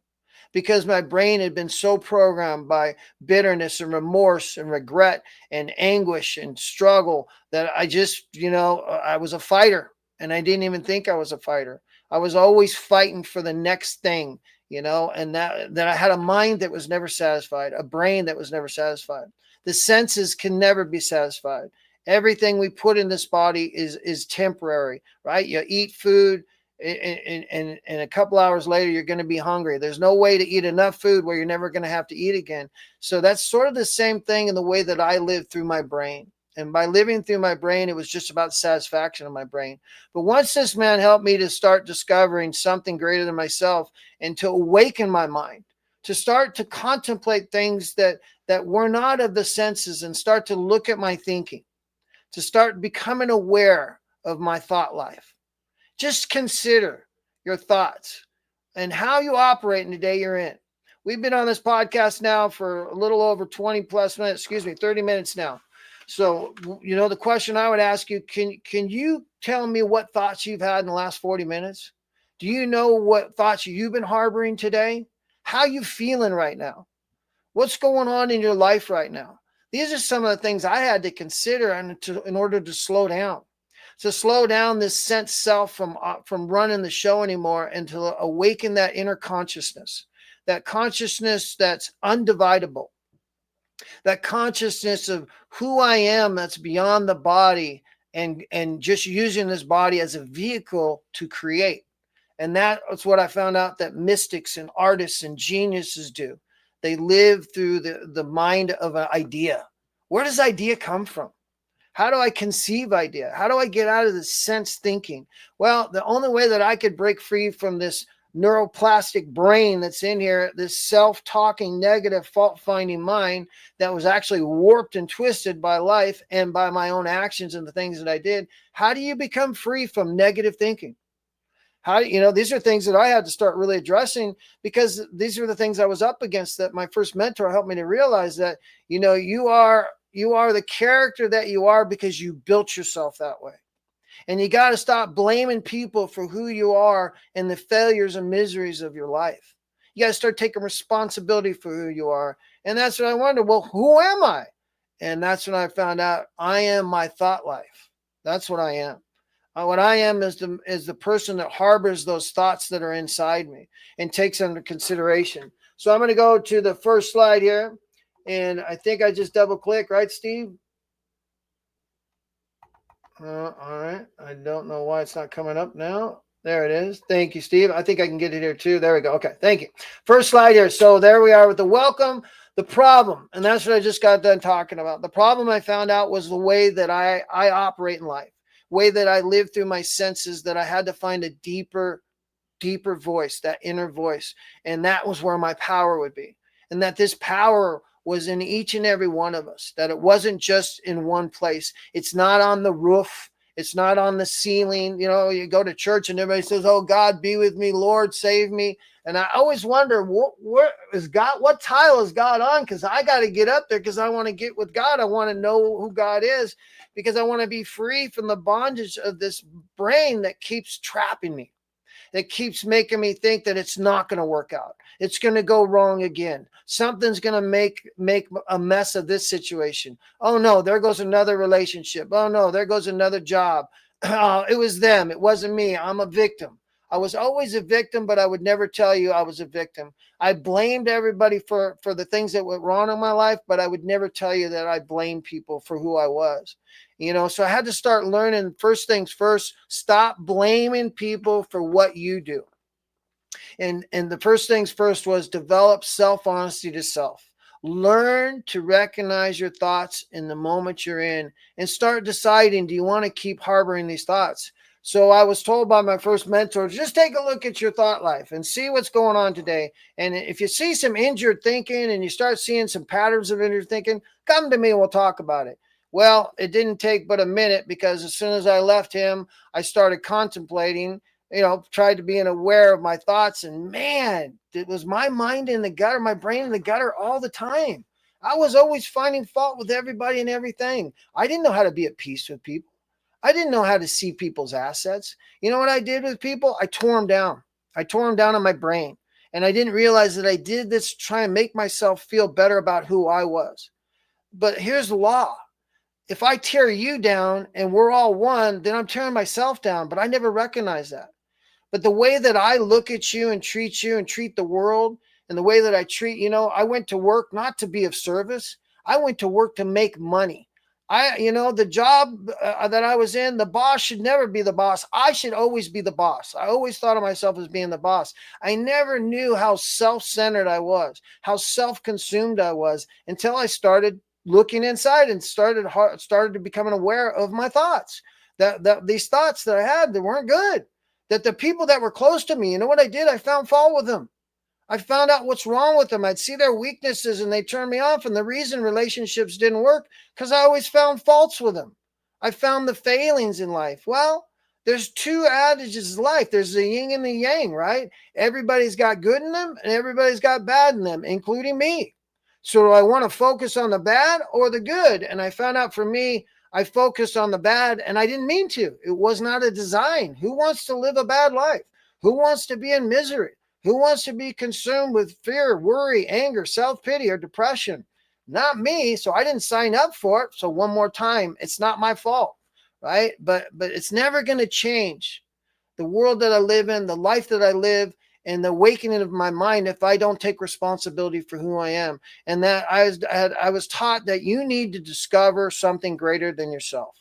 Because my brain had been so programmed by bitterness and remorse and regret and anguish and struggle that I just, I was a fighter, and I didn't even think I was a fighter. I was always fighting for the next thing, and that I had a mind that was never satisfied, a brain that was never satisfied. The senses can never be satisfied. Everything we put in this body is temporary, right? You eat food, and a couple hours later, you're going to be hungry. There's no way to eat enough food where you're never going to have to eat again. So that's sort of the same thing in the way that I lived through my brain. And by living through my brain, it was just about the satisfaction of my brain. But once this man helped me to start discovering something greater than myself and to awaken my mind, to start to contemplate things that were not of the senses and start to look at my thinking, to start becoming aware of my thought life. Just consider your thoughts and how you operate in the day you're in. We've been on this podcast now for a little over 20 plus minutes, 30 minutes now. So, the question I would ask you, can you tell me what thoughts you've had in the last 40 minutes? Do you know what thoughts you've been harboring today? How are you feeling right now? What's going on in your life right now? These are some of the things I had to consider in order to slow down. To slow down this sense self from running the show anymore, and to awaken that inner consciousness, that consciousness that's undividable, that consciousness of who I am that's beyond the body, and just using this body as a vehicle to create. And that's what I found out that mystics and artists and geniuses do. They live through the mind of an idea. Where does idea come from? How do I conceive idea? How do I get out of this sense thinking? Well, the only way that I could break free from this neuroplastic brain that's in here, this self-talking, negative, fault-finding mind that was actually warped and twisted by life and by my own actions and the things that I did. How do you become free from negative thinking? How, these are things that I had to start really addressing, because these are the things I was up against, that my first mentor helped me to realize that, you are the character that you are because you built yourself that way. And you got to stop blaming people for who you are and the failures and miseries of your life. You got to start taking responsibility for who you are. And that's when I wondered, well, who am I? And that's when I found out I am my thought life. That's what I am. What I am is the person that harbors those thoughts that are inside me and takes them into consideration. So I'm going to go to the first slide here. And I think I just double click, right, Steve? All right. I don't know why it's not coming up now. There it is. Thank you, Steve. I think I can get it here too. There we go. Okay. Thank you. First slide here. So there we are with the welcome, the problem. And that's what I just got done talking about. The problem I found out was the way that I operate in life, way that I live through my senses, that I had to find a deeper voice, that inner voice. And that was where my power would be. And that this power was in each and every one of us, that it wasn't just in one place. It's not on the roof. It's not on the ceiling. You go to church and everybody says, oh, God, be with me. Lord, save me. And I always wonder, where is God? What tile is God on? Because I got to get up there because I want to get with God. I want to know who God is, because I want to be free from the bondage of this brain that keeps trapping me, that keeps making me think that it's not going to work out. It's going to go wrong again. Something's going to make a mess of this situation. Oh no, there goes another relationship. Oh no, there goes another job. It was them. It wasn't me. I'm a victim. I was always a victim, but I would never tell you I was a victim. I blamed everybody for the things that went wrong in my life, but I would never tell you that I blamed people for who I was. So I had to start learning, first things first, stop blaming people for what you do. And the first things first was develop self-honesty to self. Learn to recognize your thoughts in the moment you're in and start deciding, do you want to keep harboring these thoughts? So I was told by my first mentor, just take a look at your thought life and see what's going on today. And if you see some injured thinking and you start seeing some patterns of injured thinking, come to me and we'll talk about it. Well, it didn't take but a minute, because as soon as I left him, I started contemplating, tried to be aware of my thoughts. And man, it was my mind in the gutter, my brain in the gutter all the time. I was always finding fault with everybody and everything. I didn't know how to be at peace with people. I didn't know how to see people's assets. You know what I did with people? I tore them down. I tore them down in my brain. And I didn't realize that I did this to try and make myself feel better about who I was. But here's the law. If I tear you down and we're all one, then I'm tearing myself down. But I never recognized that. But the way that I look at you and treat the world, and the way that I treat, I went to work not to be of service. I went to work to make money. The job that I was in, the boss should never be the boss. I should always be the boss. I always thought of myself as being the boss. I never knew how self-centered I was, how self-consumed I was, until I started looking inside and started to becoming aware of my thoughts, that these thoughts that I had that weren't good, that the people that were close to me, you know what I did? I found fault with them. I found out what's wrong with them. I'd see their weaknesses and they turned me off. And the reason relationships didn't work, because I always found faults with them. I found the failings in life. Well, there's two adages in life. There's the yin and the yang, right? Everybody's got good in them and everybody's got bad in them, including me. So do I want to focus on the bad or the good? And I found out for me, I focused on the bad, and I didn't mean to. It was not a design. Who wants to live a bad life? Who wants to be in misery? Who wants to be consumed with fear, worry, anger, self-pity, or depression? Not me. So I didn't sign up for it. So one more time, it's not my fault, right? But it's never going to change. The world that I live in, the life that I live, and the awakening of my mind if I don't take responsibility for who I am. And that I was taught that you need to discover something greater than yourself.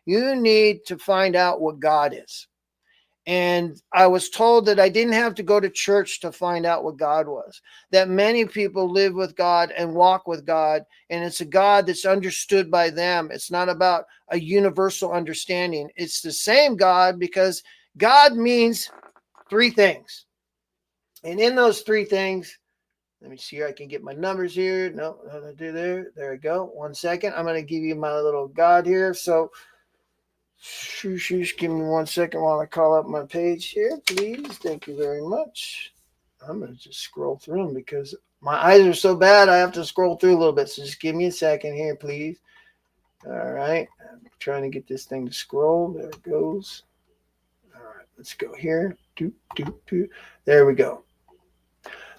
You need to find out what God is. And I was told that I didn't have to go to church to find out what God was, that many people live with God and walk with God, and it's a God that's understood by them. It's not about a universal understanding. It's the same God, because God means three things. And in those three things, let me see here. I can get my numbers here. No, I do there. There we go. 1 second. I'm going to give you my little God here. So, give me 1 second while I call up my page here, please. Thank you very much. I'm going to just scroll through them because my eyes are so bad. I have to scroll through a little bit. So just give me a second here, please. All right. I'm trying to get this thing to scroll. There it goes. All right. Let's go here. There we go.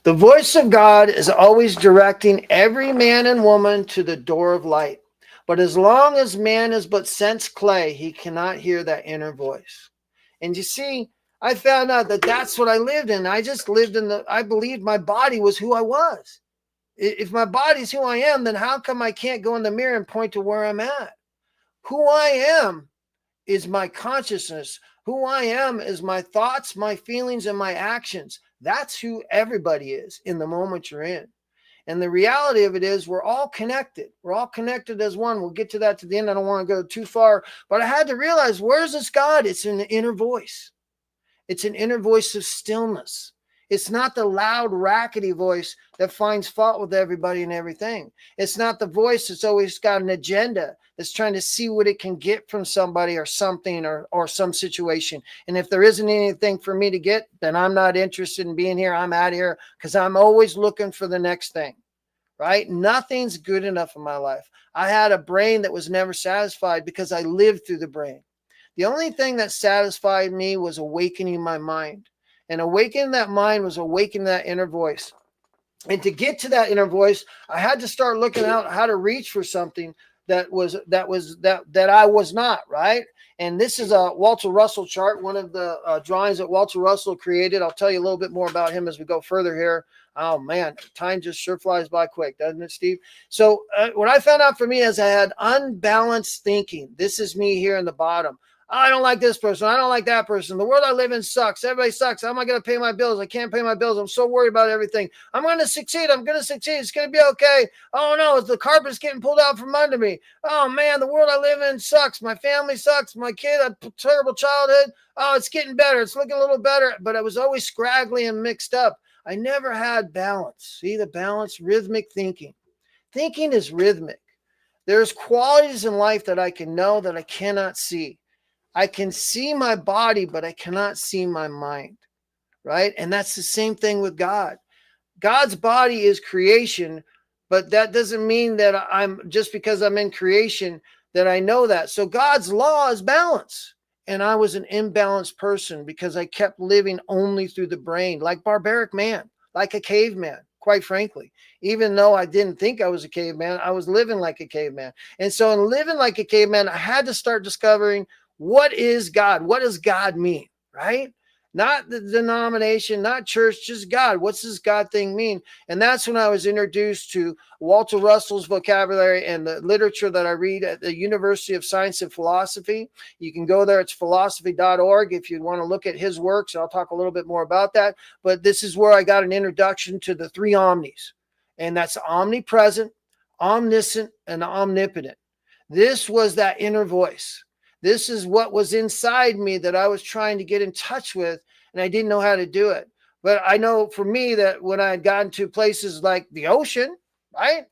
The voice of God is always directing every man and woman to the door of light. But as long as man is but sense clay, he cannot hear that inner voice. And you see, I found out that that's what I lived in. I just lived I believed my body was who I was. If my body's who I am, then how come I can't go in the mirror and point to where I'm at? Who I am is my consciousness. Who I am is my thoughts, my feelings, and my actions. That's who everybody is in the moment you're in. And the reality of it is we're all connected. We're all connected as one. We'll get to that to the end. I don't want to go too far, but I had to realize, where's this God? It's in the inner voice. It's an inner voice of stillness. It's not the loud, rackety voice that finds fault with everybody and everything. It's not the voice that's always got an agenda, that's trying to see what it can get from somebody or something or some situation. And if there isn't anything for me to get, then I'm not interested in being here. I'm out of here, because I'm always looking for the next thing, right? Nothing's good enough in my life. I had a brain that was never satisfied because I lived through the brain. The only thing that satisfied me was awakening my mind. And awakening that mind was awakening that inner voice. And to get to that inner voice, I had to start looking out how to reach for something that I was not, right? And this is a Walter Russell chart, one of the drawings that Walter Russell created. I'll tell you a little bit more about him as we go further here. Oh man, time just sure flies by quick, doesn't it, Steve? So what I found out for me is I had unbalanced thinking. This is me here in the bottom. I don't like this person. I don't like that person. The world I live in sucks. Everybody sucks. How am I going to pay my bills? I can't pay my bills. I'm so worried about everything. I'm going to succeed. I'm going to succeed. It's going to be okay. Oh, no, the carpet's getting pulled out from under me. Oh, man, the world I live in sucks. My family sucks. My kid had a terrible childhood. Oh, it's getting better. It's looking a little better. But I was always scraggly and mixed up. I never had balance. See the balance? Rhythmic thinking. Thinking is rhythmic. There's qualities in life that I can know that I cannot see. I can see my body, but I cannot see my mind, right? And that's the same thing with God. God's body is creation, but that doesn't mean that just because I'm in creation that I know that. So God's law is balance. And I was an imbalanced person because I kept living only through the brain, like barbaric man, like a caveman, quite frankly. Even though I didn't think I was a caveman, I was living like a caveman. And so in living like a caveman, I had to start discovering, what is God? What does God mean, right? Not the denomination, not church, just God. What's this God thing mean? And that's when I was introduced to Walter Russell's vocabulary and the literature that I read at the University of Science and Philosophy. You can go there. It's philosophy.org if you want to look at his works. I'll talk a little bit more about that. But this is where I got an introduction to the three omnis. And that's omnipresent, omniscient, and omnipotent. This was that inner voice. This is what was inside me that I was trying to get in touch with, and I didn't know how to do it. But I know for me that when I had gotten to places like the ocean, right,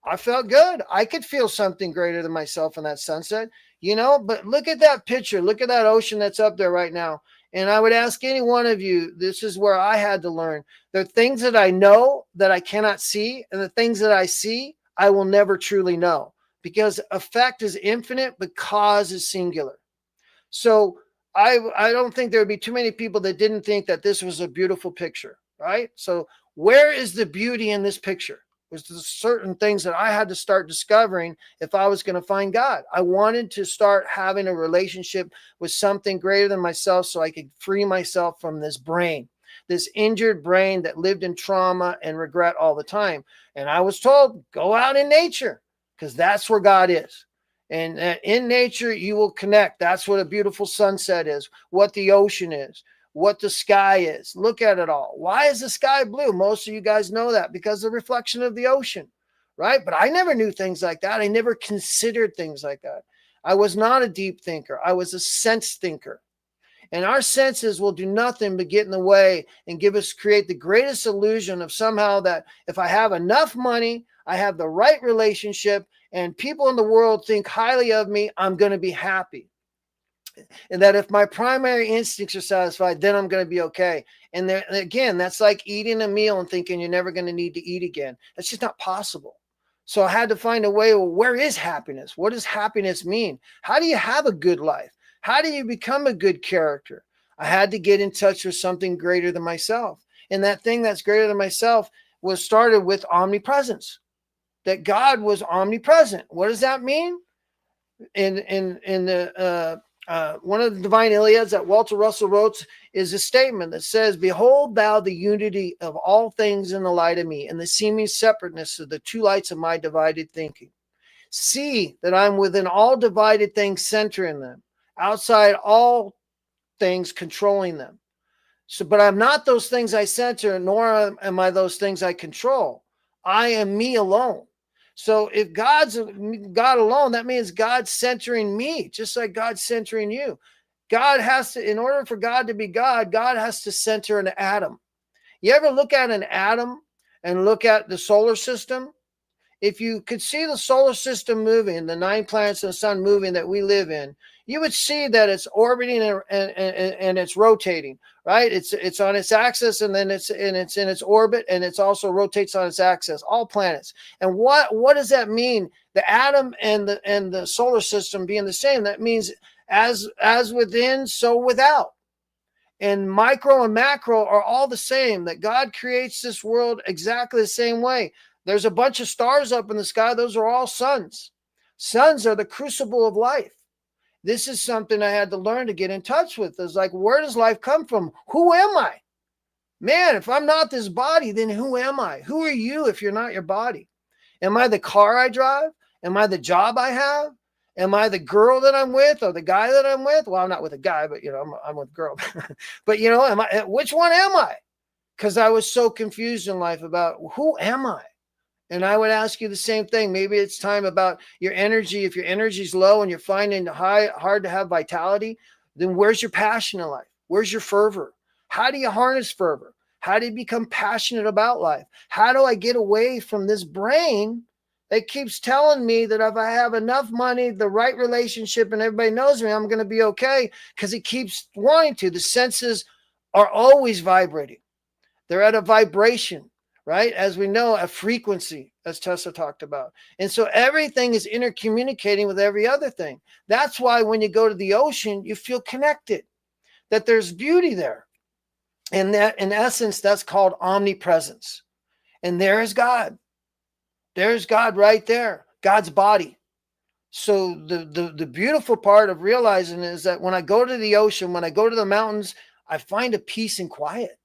I felt good. I could feel something greater than myself in that sunset, but look at that picture. Look at that ocean that's up there right now. And I would ask any one of you, this is where I had to learn. There are things that I know that I cannot see, and the things that I see, I will never truly know. Because effect is infinite, but cause is singular. So I don't think there would be too many people that didn't think that this was a beautiful picture, right? So where is the beauty in this picture? Was there certain things that I had to start discovering if I was going to find God. I wanted to start having a relationship with something greater than myself so I could free myself from this brain this injured brain that lived in trauma and regret all the time. And I was told, go out in nature, because that's where God is. And in nature, you will connect. That's what a beautiful sunset is, what the ocean is, what the sky is. Look at it all. Why is the sky blue? Most of you guys know that because of the reflection of the ocean, right? But I never knew things like that. I never considered things like that. I was not a deep thinker. I was a sense thinker. And our senses will do nothing but get in the way and create the greatest illusion of somehow that if I have enough money, I have the right relationship, and people in the world think highly of me, I'm going to be happy. And that if my primary instincts are satisfied, then I'm going to be okay. And there, again, that's like eating a meal and thinking you're never going to need to eat again. That's just not possible. So I had to find a way, well, where is happiness? What does happiness mean? How do you have a good life? How do you become a good character? I had to get in touch with something greater than myself. And that thing that's greater than myself was started with omnipresence, that God was omnipresent. What does that mean? In the one of the divine Iliads that Walter Russell wrote is a statement that says, behold thou the unity of all things in the light of me, and the seeming separateness of the two lights of my divided thinking. See that I'm within all divided things, centering them, outside all things, controlling them. So, but I'm not those things I center, nor am I those things I control. I am me alone. So if God's God alone, that means God's centering me, just like God's centering you. God has to, in order for God to be God, God has to center an atom. You ever look at an atom and look at the solar system? If you could see the solar system moving, the 9 planets and the sun moving that we live in, you would see that it's orbiting and it's rotating, right? It's on its axis, and then it's in its orbit, and it's also rotates on its axis, all planets. And what does that mean? The atom and the solar system being the same, that means as within, so without. And micro and macro are all the same, that God creates this world exactly the same way. There's a bunch of stars up in the sky. Those are all suns. Suns are the crucible of life. This is something I had to learn to get in touch with. It's like, where does life come from? Who am I? Man, if I'm not this body, then who am I? Who are you if you're not your body? Am I the car I drive? Am I the job I have? Am I the girl that I'm with, or the guy that I'm with? Well, I'm not with a guy, but I'm with a girl. But which one am I? Because I was so confused in life about who am I? And I would ask you the same thing. Maybe it's time about your energy. If your energy is low and you're finding it hard to have vitality, then where's your passion in life? Where's your fervor? How do you harness fervor? How do you become passionate about life? How do I get away from this brain that keeps telling me that if I have enough money, the right relationship, and everybody knows me, I'm going to be okay, because it keeps wanting to. The senses are always vibrating. They're at a vibration. Right? As we know, a frequency, as Tesla talked about. And so everything is intercommunicating with every other thing. That's why when you go to the ocean, you feel connected, that there's beauty there. And that, in essence, that's called omnipresence. And there is God. There's God right there, God's body. So the beautiful part of realizing is that when I go to the ocean, when I go to the mountains, I find a peace and quiet.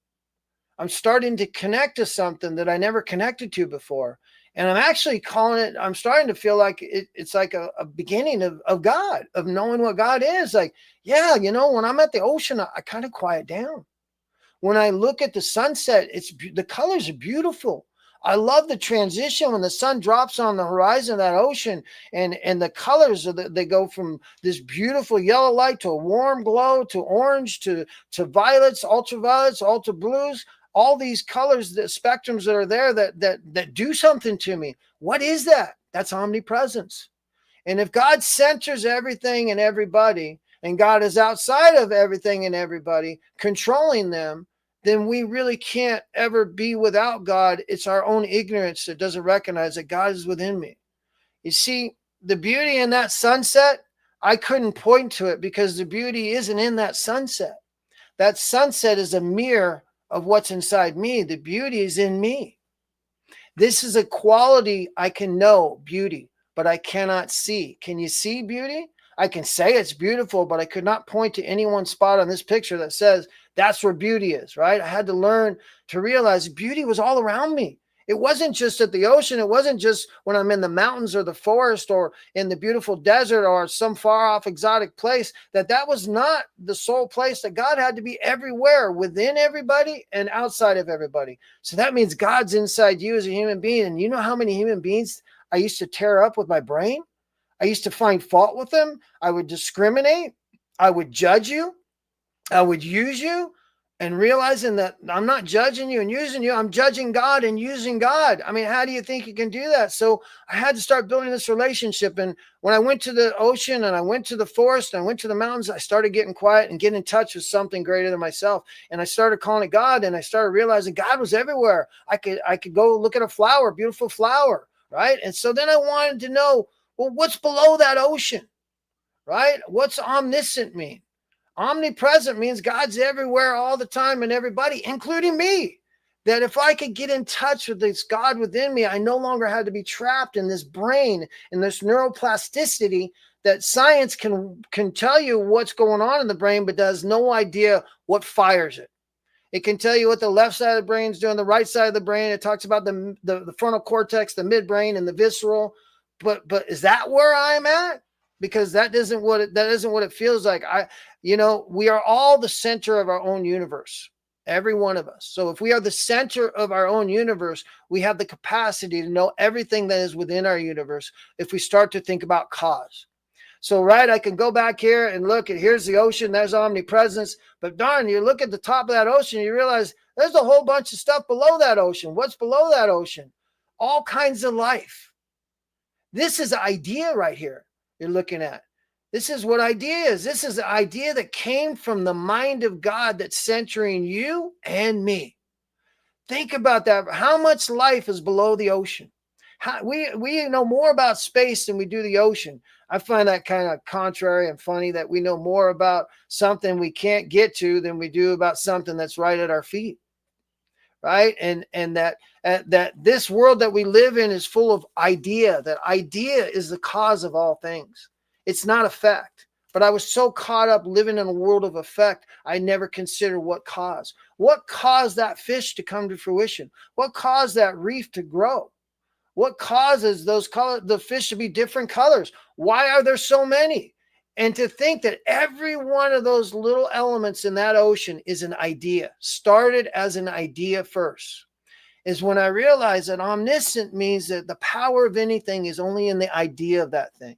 I'm starting to connect to something that I never connected to before. And I'm actually I'm starting to feel like it's like a beginning of God, of knowing what God is. Like, yeah, when I'm at the ocean, I kind of quiet down. When I look at the sunset, the colors are beautiful. I love the transition when the sun drops on the horizon of that ocean, and the colors they go from this beautiful yellow light to a warm glow, to orange, to violets, ultraviolets, ultra blues. All these colors, the spectrums that are there that do something to me. What is that? That's omnipresence. And if God centers everything and everybody, and God is outside of everything and everybody, controlling them, then we really can't ever be without God. It's our own ignorance that doesn't recognize that God is within me. You see, the beauty in that sunset, I couldn't point to it because the beauty isn't in that sunset. That sunset is a mirror of what's inside me. The beauty is in me. This is a quality I can know, beauty, but I cannot see. Can you see beauty? I can say it's beautiful, but I could not point to any one spot on this picture that says That's where beauty is, right? I had to learn to realize beauty was all around me. It wasn't just at the ocean. It wasn't just when I'm in the mountains or the forest or in the beautiful desert or some far off exotic place. That was not the sole place. That God had to be everywhere, within everybody and outside of everybody. So that means God's inside you as a human being. And you know how many human beings I used to tear up with my brain? I used to find fault with them. I would discriminate. I would judge you. I would use you. And realizing that I'm not judging you and using you, I'm judging God and using God. I mean, how do you think you can do that? So I had to start building this relationship. And when I went to the ocean and I went to the forest and I went to the mountains, I started getting quiet and getting in touch with something greater than myself. And I started calling it God. And I started realizing God was everywhere. I could go look at a flower, beautiful flower, right? And so then I wanted to know, well, what's below that ocean, right? What's omniscient mean? Omnipresent means God's everywhere all the time and everybody, including me. That if I could get in touch with this God within me, I no longer had to be trapped in this brain and this neuroplasticity that science can tell you what's going on in the brain, but has no idea what fires it. It can tell you what the left side of the brain is doing, the right side of the brain. It talks about the frontal cortex, the midbrain, and the visceral. But is that where I'm at? Because that isn't what it feels like. We are all the center of our own universe, every one of us. So if we are the center of our own universe, we have the capacity to know everything that is within our universe if we start to think about cause. So, right, I can go back here and look at, here's the ocean, there's omnipresence. But darn, you look at the top of that ocean, you realize there's a whole bunch of stuff below that ocean. What's below that ocean? All kinds of life. This is an idea right here you're looking at. This is what idea is. This is the idea that came from the mind of God that's centering you and me. Think about that. How much life is below the ocean? We know more about space than we do the ocean. I find that kind of contrary and funny that we know more about something we can't get to than we do about something that's right at our feet. Right? And that this world that we live in is full of idea. That idea is the cause of all things. It's not effect. But I was so caught up living in a world of effect, I never considered what caused. What caused that fish to come to fruition? What caused that reef to grow? What causes the fish to be different colors? Why are there so many? And to think that every one of those little elements in that ocean is an idea, started as an idea first, is when I realized that omniscient means that the power of anything is only in the idea of that thing.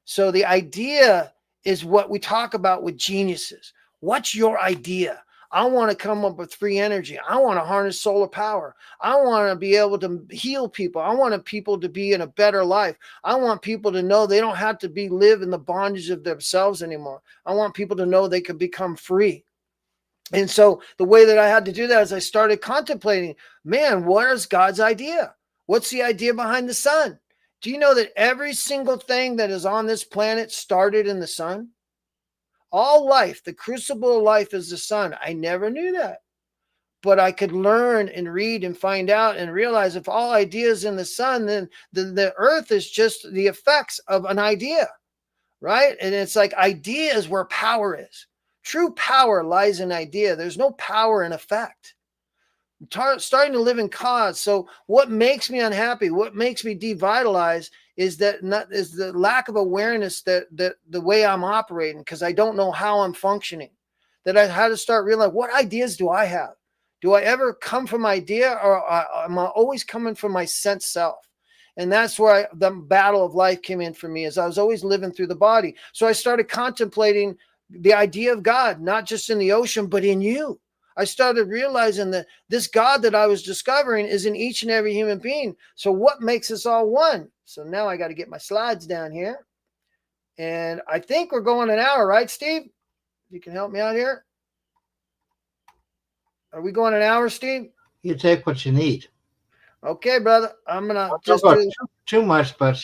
So the idea is what we talk about with geniuses. What's your idea? I want to come up with free energy. I want to harness solar power. I want to be able to heal people. I want people to be in a better life. I want people to know they don't have to live in the bondage of themselves anymore. I want people to know they can become free. And so the way that I had to do that is I started contemplating, man, what is God's idea? What's the idea behind the sun? Do you know that every single thing that is on this planet started in the sun? All life, the crucible of life is the sun. I never knew that. But I could learn and read and find out and realize if all ideas in the sun, then the earth is just the effects of an idea, right? And it's like idea is where power is. True power lies in idea. There's no power in effect. Starting to live in cause. So what makes me unhappy, what makes me devitalized is the lack of awareness that the way I'm operating, because I don't know how I'm functioning. That I had to start realizing, what ideas do I have? Do I ever come from idea, or am I always coming from my sense self? And that's where the battle of life came in for me, as I was always living through the body. So I started contemplating the idea of God, not just in the ocean, but in you. I started realizing that this God that I was discovering is in each and every human being. So what makes us all one? So now I got to get my slides down here. And I think we're going an hour, right, Steve? You can help me out here. Are we going an hour, Steve? You take what you need. Okay, brother. I'm going to just do too much, but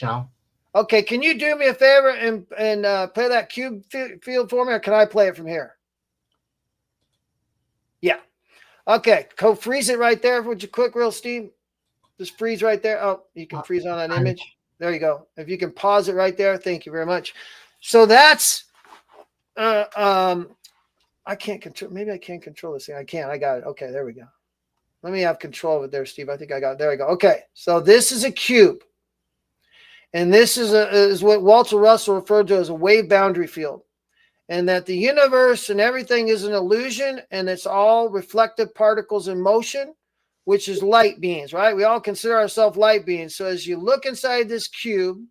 Okay, can you do me a favor and play that cube field for me, or can I play it from here? Yeah. Okay, go freeze it right there. Would you quick, real Steve? Just freeze right there. Oh, you can freeze on that image. There you go. If you can pause it right there, thank you very much. So that's, I I can't control. Maybe I can't control this thing. I can't. I got it. Okay, there we go. Let me have control of it there, Steve. I think I got it. There we go. Okay, so this is a cube. And this is what Walter Russell referred to as a wave boundary field. And that the universe and everything is an illusion, and it's all reflective particles in motion, which is light beings, right? We all consider ourselves light beings. So as you look inside this cube,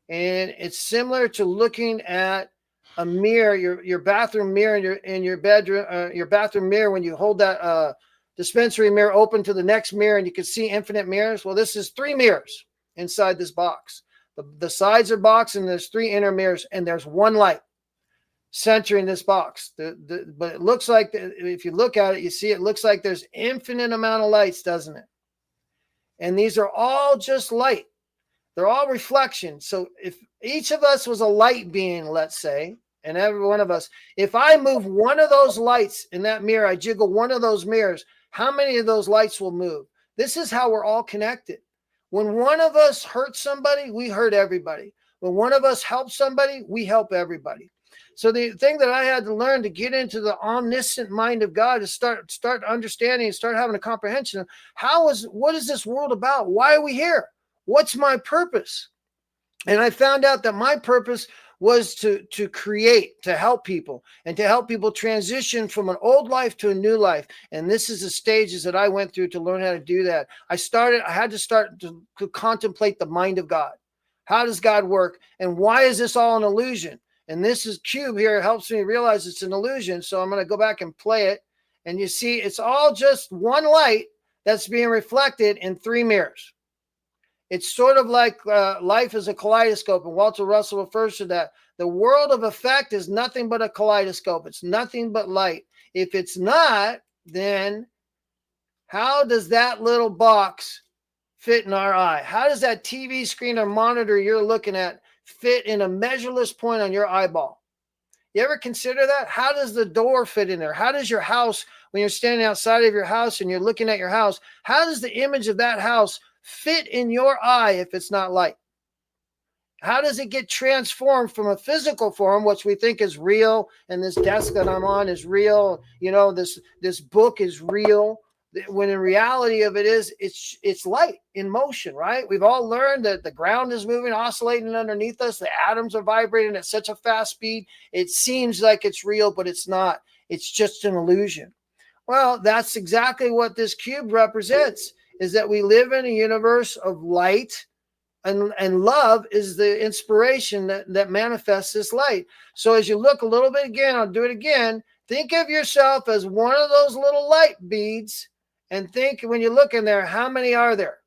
and it's similar to looking at a mirror, your bathroom mirror in your bedroom, your bathroom mirror, when you hold that dispensary mirror open to the next mirror and you can see infinite mirrors. Well, this is 3 mirrors inside this box. The sides are box, and there's 3 inner mirrors, and there's one light centering this box. But it looks like, if you look at it, you see it looks like there's infinite amount of lights, doesn't it? And these are all just light. They're all reflections. So if each of us was a light being, let's say, and every one of us, if I move one of those lights in that mirror, I jiggle one of those mirrors, how many of those lights will move? This is how we're all connected. When one of us hurts somebody, we hurt everybody. When one of us helps somebody, we help everybody. So the thing that I had to learn to get into the omniscient mind of God is start understanding and start having a comprehension of what is this world about? Why are we here? What's my purpose? And I found out that my purpose was to create, to help people, and to help people transition from an old life to a new life. And this is the stages that I went through to learn how to do that. I had to start to contemplate the mind of God. How does God work? And why is this all an illusion? And this is cube here. It helps me realize it's an illusion. So I'm going to go back and play it. And you see, it's all just one light that's being reflected in 3 mirrors. It's sort of like life is a kaleidoscope, and Walter Russell refers to that. The world of effect is nothing but a kaleidoscope. It's nothing but light. If it's not, then how does that little box fit in our eye? How does that TV screen or monitor you're looking at fit in a measureless point on your eyeball? You ever consider that? How does the door fit in there? How does your house, when you're standing outside of your house and you're looking at your house, how does the image of that house fit in your eye if it's not light? How does it get transformed from a physical form, which we think is real, and this desk that I'm on is real, this book is real, when in reality of it is, it's light in motion, right? We've all learned that the ground is moving, oscillating underneath us. The atoms are vibrating at such a fast speed. It seems like it's real, but it's not. It's just an illusion. Well, that's exactly what this cube represents, is that we live in a universe of light, and love is the inspiration that manifests this light. So as you look a little bit again, I'll do it again. Think of yourself as one of those little light beads, and think, when you look in there, how many are there?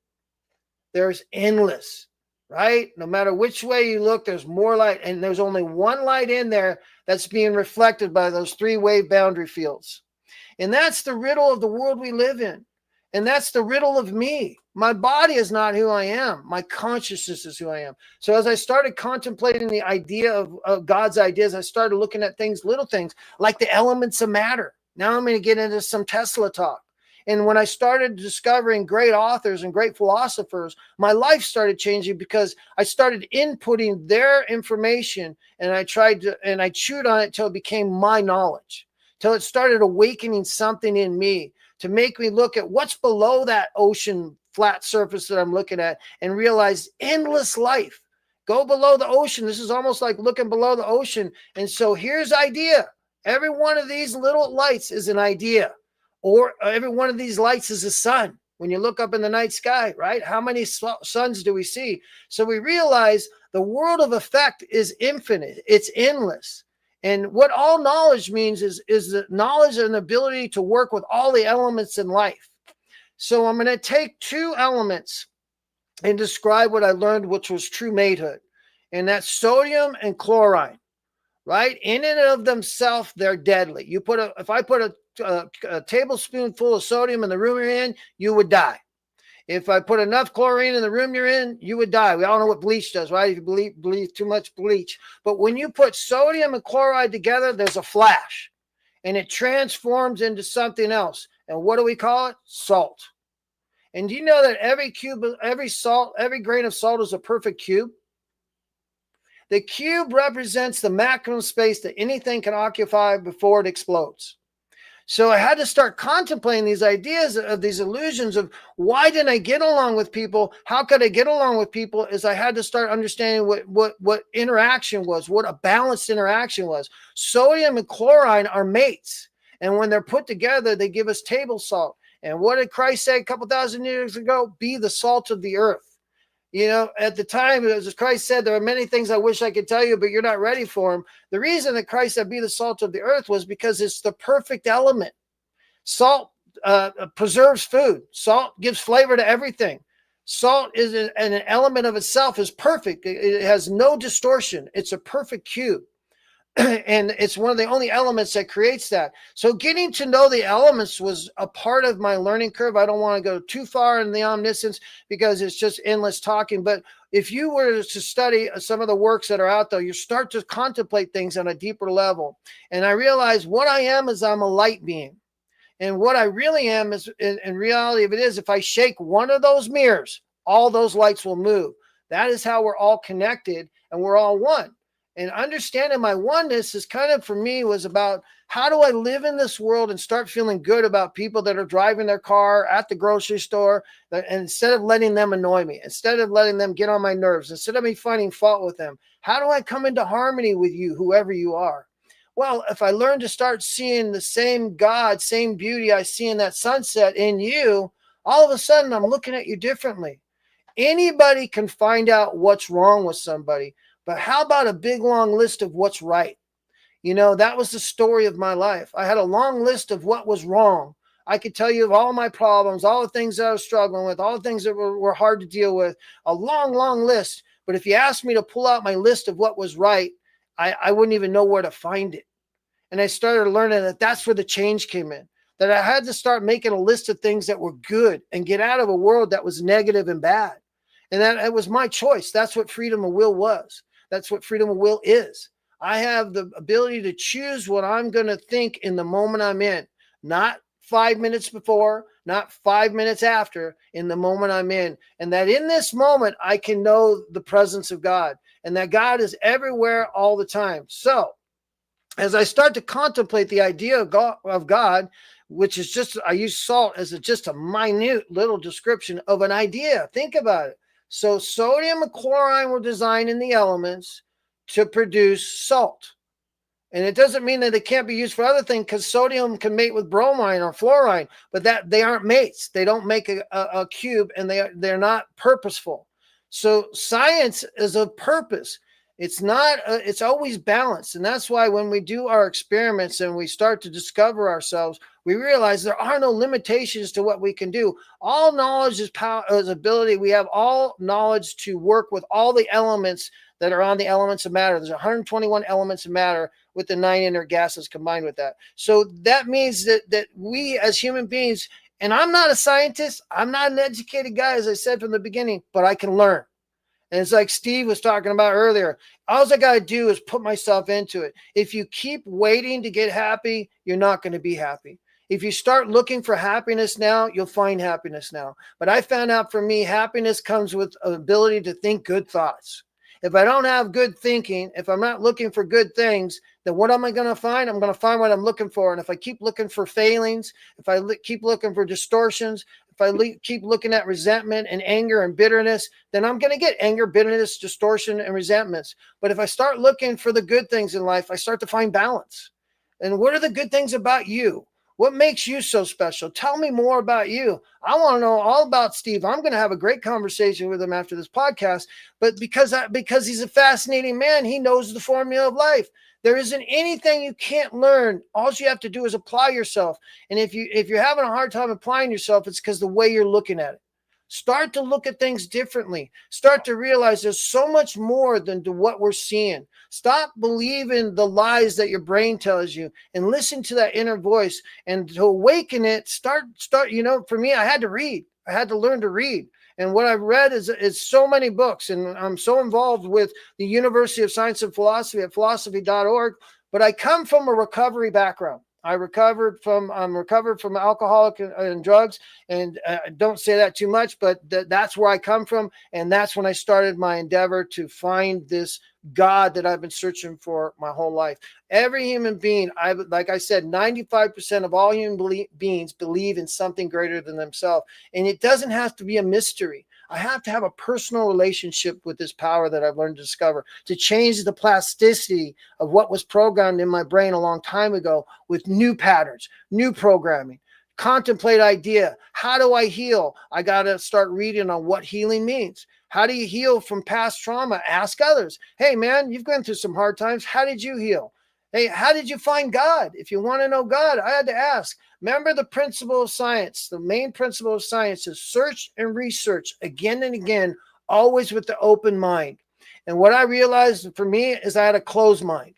There's endless, right? No matter which way you look, there's more light, and there's only one light in there that's being reflected by those 3 wave boundary fields. And that's the riddle of the world we live in. And that's the riddle of me. My body is not who I am. My consciousness is who I am. So as I started contemplating the idea of God's ideas, I started looking at things, little things, like the elements of matter. Now I'm going to get into some Tesla talk. And when I started discovering great authors and great philosophers, my life started changing, because I started inputting their information, and I chewed on it till it became my knowledge, till it started awakening something in me to make me look at what's below that ocean flat surface that I'm looking at, and realize endless life. Go below the ocean. This is almost like looking below the ocean. And so here's idea. Every one of these little lights is an idea. Or every one of these lights is a sun. When you look up in the night sky, right? How many suns do we see? So we realize the world of effect is infinite. It's endless. And what all knowledge means is the knowledge and ability to work with all the elements in life. So I'm going to take 2 elements and describe what I learned, which was true matehood. And that's sodium and chlorine, right? In and of themselves, they're deadly. If I put a tablespoonful of sodium in the room you're in, you would die. If I put enough chlorine in the room you're in, you would die. We all know what bleach does, right? If you believe too much bleach. But when you put sodium and chloride together, there's a flash, and it transforms into something else. And what do we call it? Salt. And do you know that every grain of salt is a perfect cube? The cube represents the maximum space that anything can occupy before it explodes. So I had to start contemplating these ideas of these illusions of why didn't I get along with people? How could I get along with people? Is I had to start understanding what interaction was, what a balanced interaction was. Sodium and chlorine are mates. And when they're put together, they give us table salt. And what did Christ say a couple thousand years ago? Be the salt of the earth. At the time, as Christ said, there are many things I wish I could tell you, but you're not ready for them. The reason that Christ said be the salt of the earth was because it's the perfect element. Salt preserves food. Salt gives flavor to everything. Salt is an element of itself is perfect. It has no distortion. It's a perfect cube. And it's one of the only elements that creates that. So getting to know the elements was a part of my learning curve. I don't want to go too far in the omniscience because it's just endless talking. But if you were to study some of the works that are out there, you start to contemplate things on a deeper level. And I realized what I am is I'm a light being. And what I really am is, in reality of it is, if I shake one of those mirrors, all those lights will move. That is how we're all connected and we're all one. And understanding my oneness is kind of, for me, was about how do I live in this world and start feeling good about people that are driving their car at the grocery store, and instead of letting them annoy me, instead of letting them get on my nerves, instead of me finding fault with them, how do I come into harmony with you, whoever you are? Well, if I learn to start seeing the same God, same beauty I see in that sunset in you, all of a sudden I'm looking at you differently. Anybody can find out what's wrong with somebody. But how about a big, long list of what's right? That was the story of my life. I had a long list of what was wrong. I could tell you of all my problems, all the things that I was struggling with, all the things that were hard to deal with, a long, long list. But if you asked me to pull out my list of what was right, I wouldn't even know where to find it. And I started learning that that's where the change came in, that I had to start making a list of things that were good and get out of a world that was negative and bad. And that it was my choice. That's what freedom of will was. That's what freedom of will is. I have the ability to choose what I'm going to think in the moment I'm in, not 5 minutes before, not 5 minutes after, in the moment I'm in. And that in this moment, I can know the presence of God and that God is everywhere all the time. So as I start to contemplate the idea of God, which is just, I use salt as just a minute little description of an idea. Think about it. So sodium and chlorine were designed in the elements to produce salt. And it doesn't mean that it can't be used for other things, because sodium can mate with bromine or fluorine, but that they aren't mates. They don't make a cube, and they're not purposeful. So science is a purpose. It's not, it's always balanced. And that's why when we do our experiments and we start to discover ourselves, we realize there are no limitations to what we can do. All knowledge is power, is ability. We have all knowledge to work with all the elements that are on the elements of matter. There's 121 elements of matter with the 9 inert gases combined with that. So that means that we as human beings, and I'm not a scientist, I'm not an educated guy, as I said from the beginning, but I can learn. And it's like Steve was talking about earlier. All I got to do is put myself into it. If you keep waiting to get happy, you're not going to be happy. If you start looking for happiness now, you'll find happiness now. But I found out for me, happiness comes with an ability to think good thoughts. If I don't have good thinking, if I'm not looking for good things, then what am I going to find? I'm going to find what I'm looking for. And if I keep looking for failings, if I keep looking for distortions, if I keep looking at resentment and anger and bitterness, then I'm going to get anger, bitterness, distortion, and resentments. But if I start looking for the good things in life, I start to find balance. And what are the good things about you? What makes you so special? Tell me more about you. I want to know all about Steve. I'm going to have a great conversation with him after this podcast. But because he's a fascinating man, he knows the formula of life. There isn't anything you can't learn. All you have to do is apply yourself. And if you're having a hard time applying yourself, it's because the way you're looking at it. Start to look at things differently. Start to realize there's so much more than to what we're seeing. Stop believing the lies that your brain tells you and listen to that inner voice. And to awaken it, start, for me, I had to read. I had to learn to read. And what I've read is so many books. And I'm so involved with the University of Science and Philosophy at philosophy.org. But I come from a recovery background. I'm recovered from alcoholic and drugs, and don't say that too much, but that's where I come from. And that's when I started my endeavor to find this God that I've been searching for my whole life. Every human being, like I said, 95% of all human beings believe in something greater than themselves. And it doesn't have to be a mystery. I have to have a personal relationship with this power that I've learned to discover to change the plasticity of what was programmed in my brain a long time ago with new patterns, new programming. Contemplate idea. How do I heal? I got to start reading on what healing means. How do you heal from past trauma? Ask others. Hey, man, you've gone through some hard times. How did you heal? Hey, how did you find God? If you want to know God, I had to ask. Remember the principle of science. The main principle of science is search and research again and again, always with the open mind. And what I realized for me is I had a closed mind.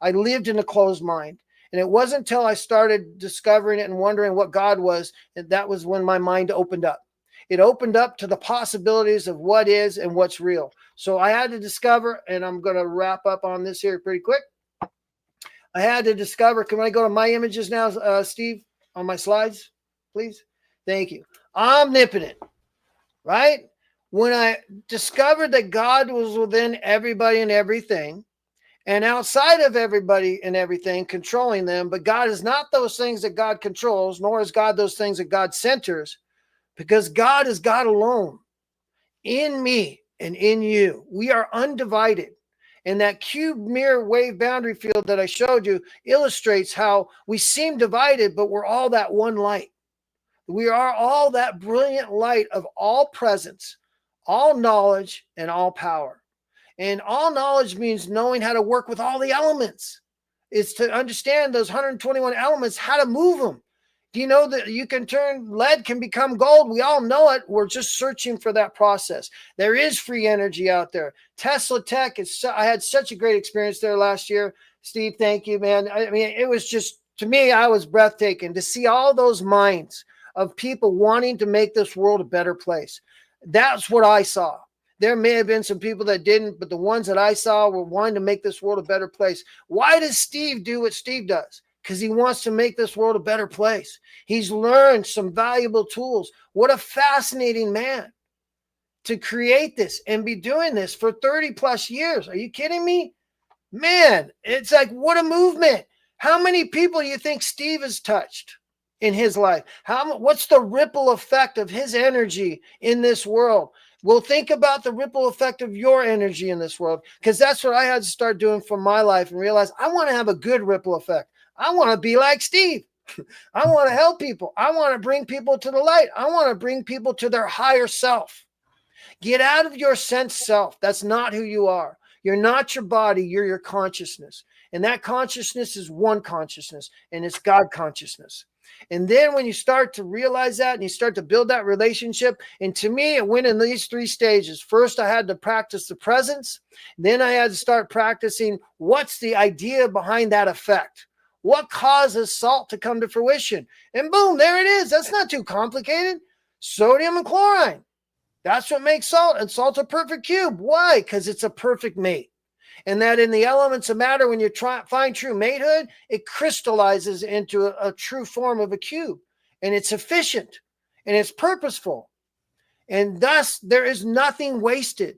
I lived in a closed mind. And it wasn't until I started discovering it and wondering what God was, that was when my mind opened up. It opened up to the possibilities of what is and what's real. So I had to discover, and I'm going to wrap up on this here pretty quick. I had to discover, can I go to my images now, Steve, on my slides, please? Thank you. Omnipotent, right? When I discovered that God was within everybody and everything, and outside of everybody and everything, controlling them, but God is not those things that God controls, nor is God those things that God centers, because God is God alone, in me and in you. We are undivided. And that cube mirror wave boundary field that I showed you illustrates how we seem divided, but we're all that one light. We are all that brilliant light of all presence, all knowledge, and all power. And all knowledge means knowing how to work with all the elements. It's to understand those 121 elements, how to move them. Do you know that you can turn lead can become gold? We all know it. We're just searching for that process. There is free energy out there. Tesla Tech, I had such a great experience there last year. Steve, thank you, man. I mean, it was just, to me, I was breathtaking to see all those minds of people wanting to make this world a better place. That's what I saw. There may have been some people that didn't, but the ones that I saw were wanting to make this world a better place. Why does Steve do what Steve does? Because he wants to make this world a better place. He's learned some valuable tools. What a fascinating man to create this and be doing this for 30 plus years. Are you kidding me? Man, it's like, what a movement. How many people do you think Steve has touched in his life? What's the ripple effect of his energy in this world? Well, think about the ripple effect of your energy in this world, because that's what I had to start doing for my life and realize I want to have a good ripple effect. I want to be like Steve. I want to help people. I want to bring people to the light. I want to bring people to their higher self. Get out of your sense self. That's not who you are. You're not your body. You're your consciousness. And that consciousness is one consciousness, and it's God consciousness. And then when you start to realize that and you start to build that relationship, and to me, it went in these 3 stages. First, I had to practice the presence. Then I had to start practicing what's the idea behind that effect. What causes salt to come to fruition? And boom, there it is. That's not too complicated. Sodium and chlorine. That's what makes salt. And salt's a perfect cube. Why? Because it's a perfect mate. And that in the elements of matter, when you find true matehood, it crystallizes into a true form of a cube. And it's efficient and it's purposeful. And thus, there is nothing wasted.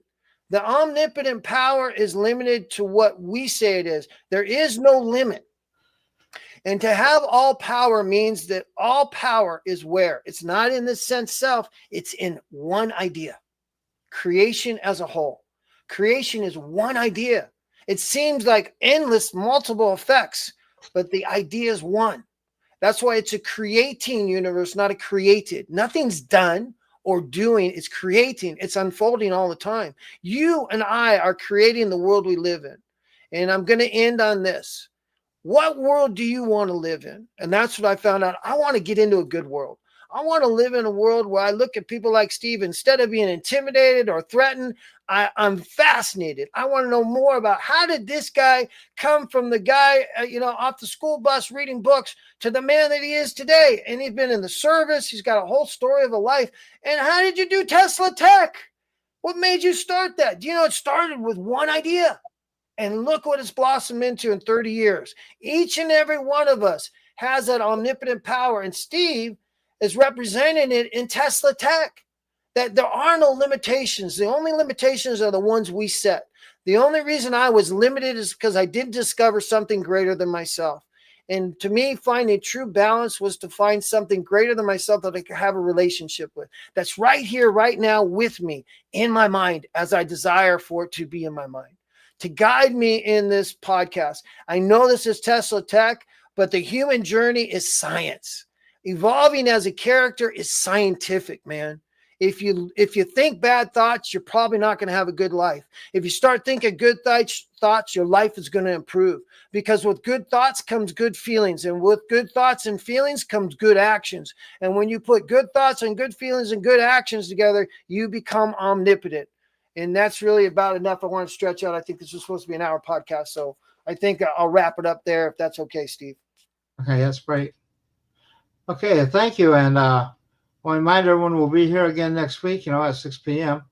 The omnipotent power is limited to what we say it is. There is no limit. And to have all power means that all power is where? It's not in the sense self. It's in one idea. Creation as a whole. Creation is one idea. It seems like endless multiple effects, but the idea is one. That's why it's a creating universe, not a created. Nothing's done or doing. It's creating. It's unfolding all the time. You and I are creating the world we live in. And I'm going to end on this. What world do you want to live in? And that's what I found out. I want to get into a good world. I want to live in a world where I look at people like Steve, instead of being intimidated or threatened, I'm fascinated. I want to know more about how did this guy come from the guy, off the school bus reading books to the man that he is today. And he's been in the service. He's got a whole story of a life. And how did you do Tesla Tech? What made you start that? Do you know it started with one idea? And look what it's blossomed into in 30 years. Each and every one of us has that omnipotent power. And Steve is representing it in Tesla Tech, that there are no limitations. The only limitations are the ones we set. The only reason I was limited is because I didn't discover something greater than myself. And to me, finding true balance was to find something greater than myself that I could have a relationship with. That's right here, right now with me in my mind as I desire for it to be in my mind, to guide me in this podcast. I know this is Tesla Tech, but the human journey is science. Evolving as a character is scientific, man. If you think bad thoughts, you're probably not going to have a good life. If you start thinking good thoughts, your life is going to improve, because with good thoughts comes good feelings, and with good thoughts and feelings comes good actions. And when you put good thoughts and good feelings and good actions together, you become omnipotent. And that's really about enough. I want to stretch out. I think this was supposed to be an hour podcast, so I think I'll wrap it up there if that's okay, Steve. Okay, that's great. Okay, thank you. And I'll remind everyone we'll be here again next week, at 6 p.m.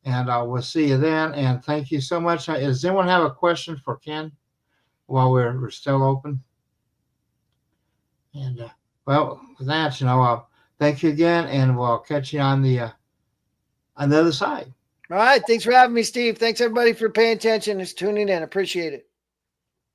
And we'll see you then. And thank you so much. Does anyone have a question for Ken while we're still open? And well, with that, thank you again, and we'll catch you on the other side. All right. Thanks for having me, Steve. Thanks everybody for paying attention and tuning in. Appreciate it.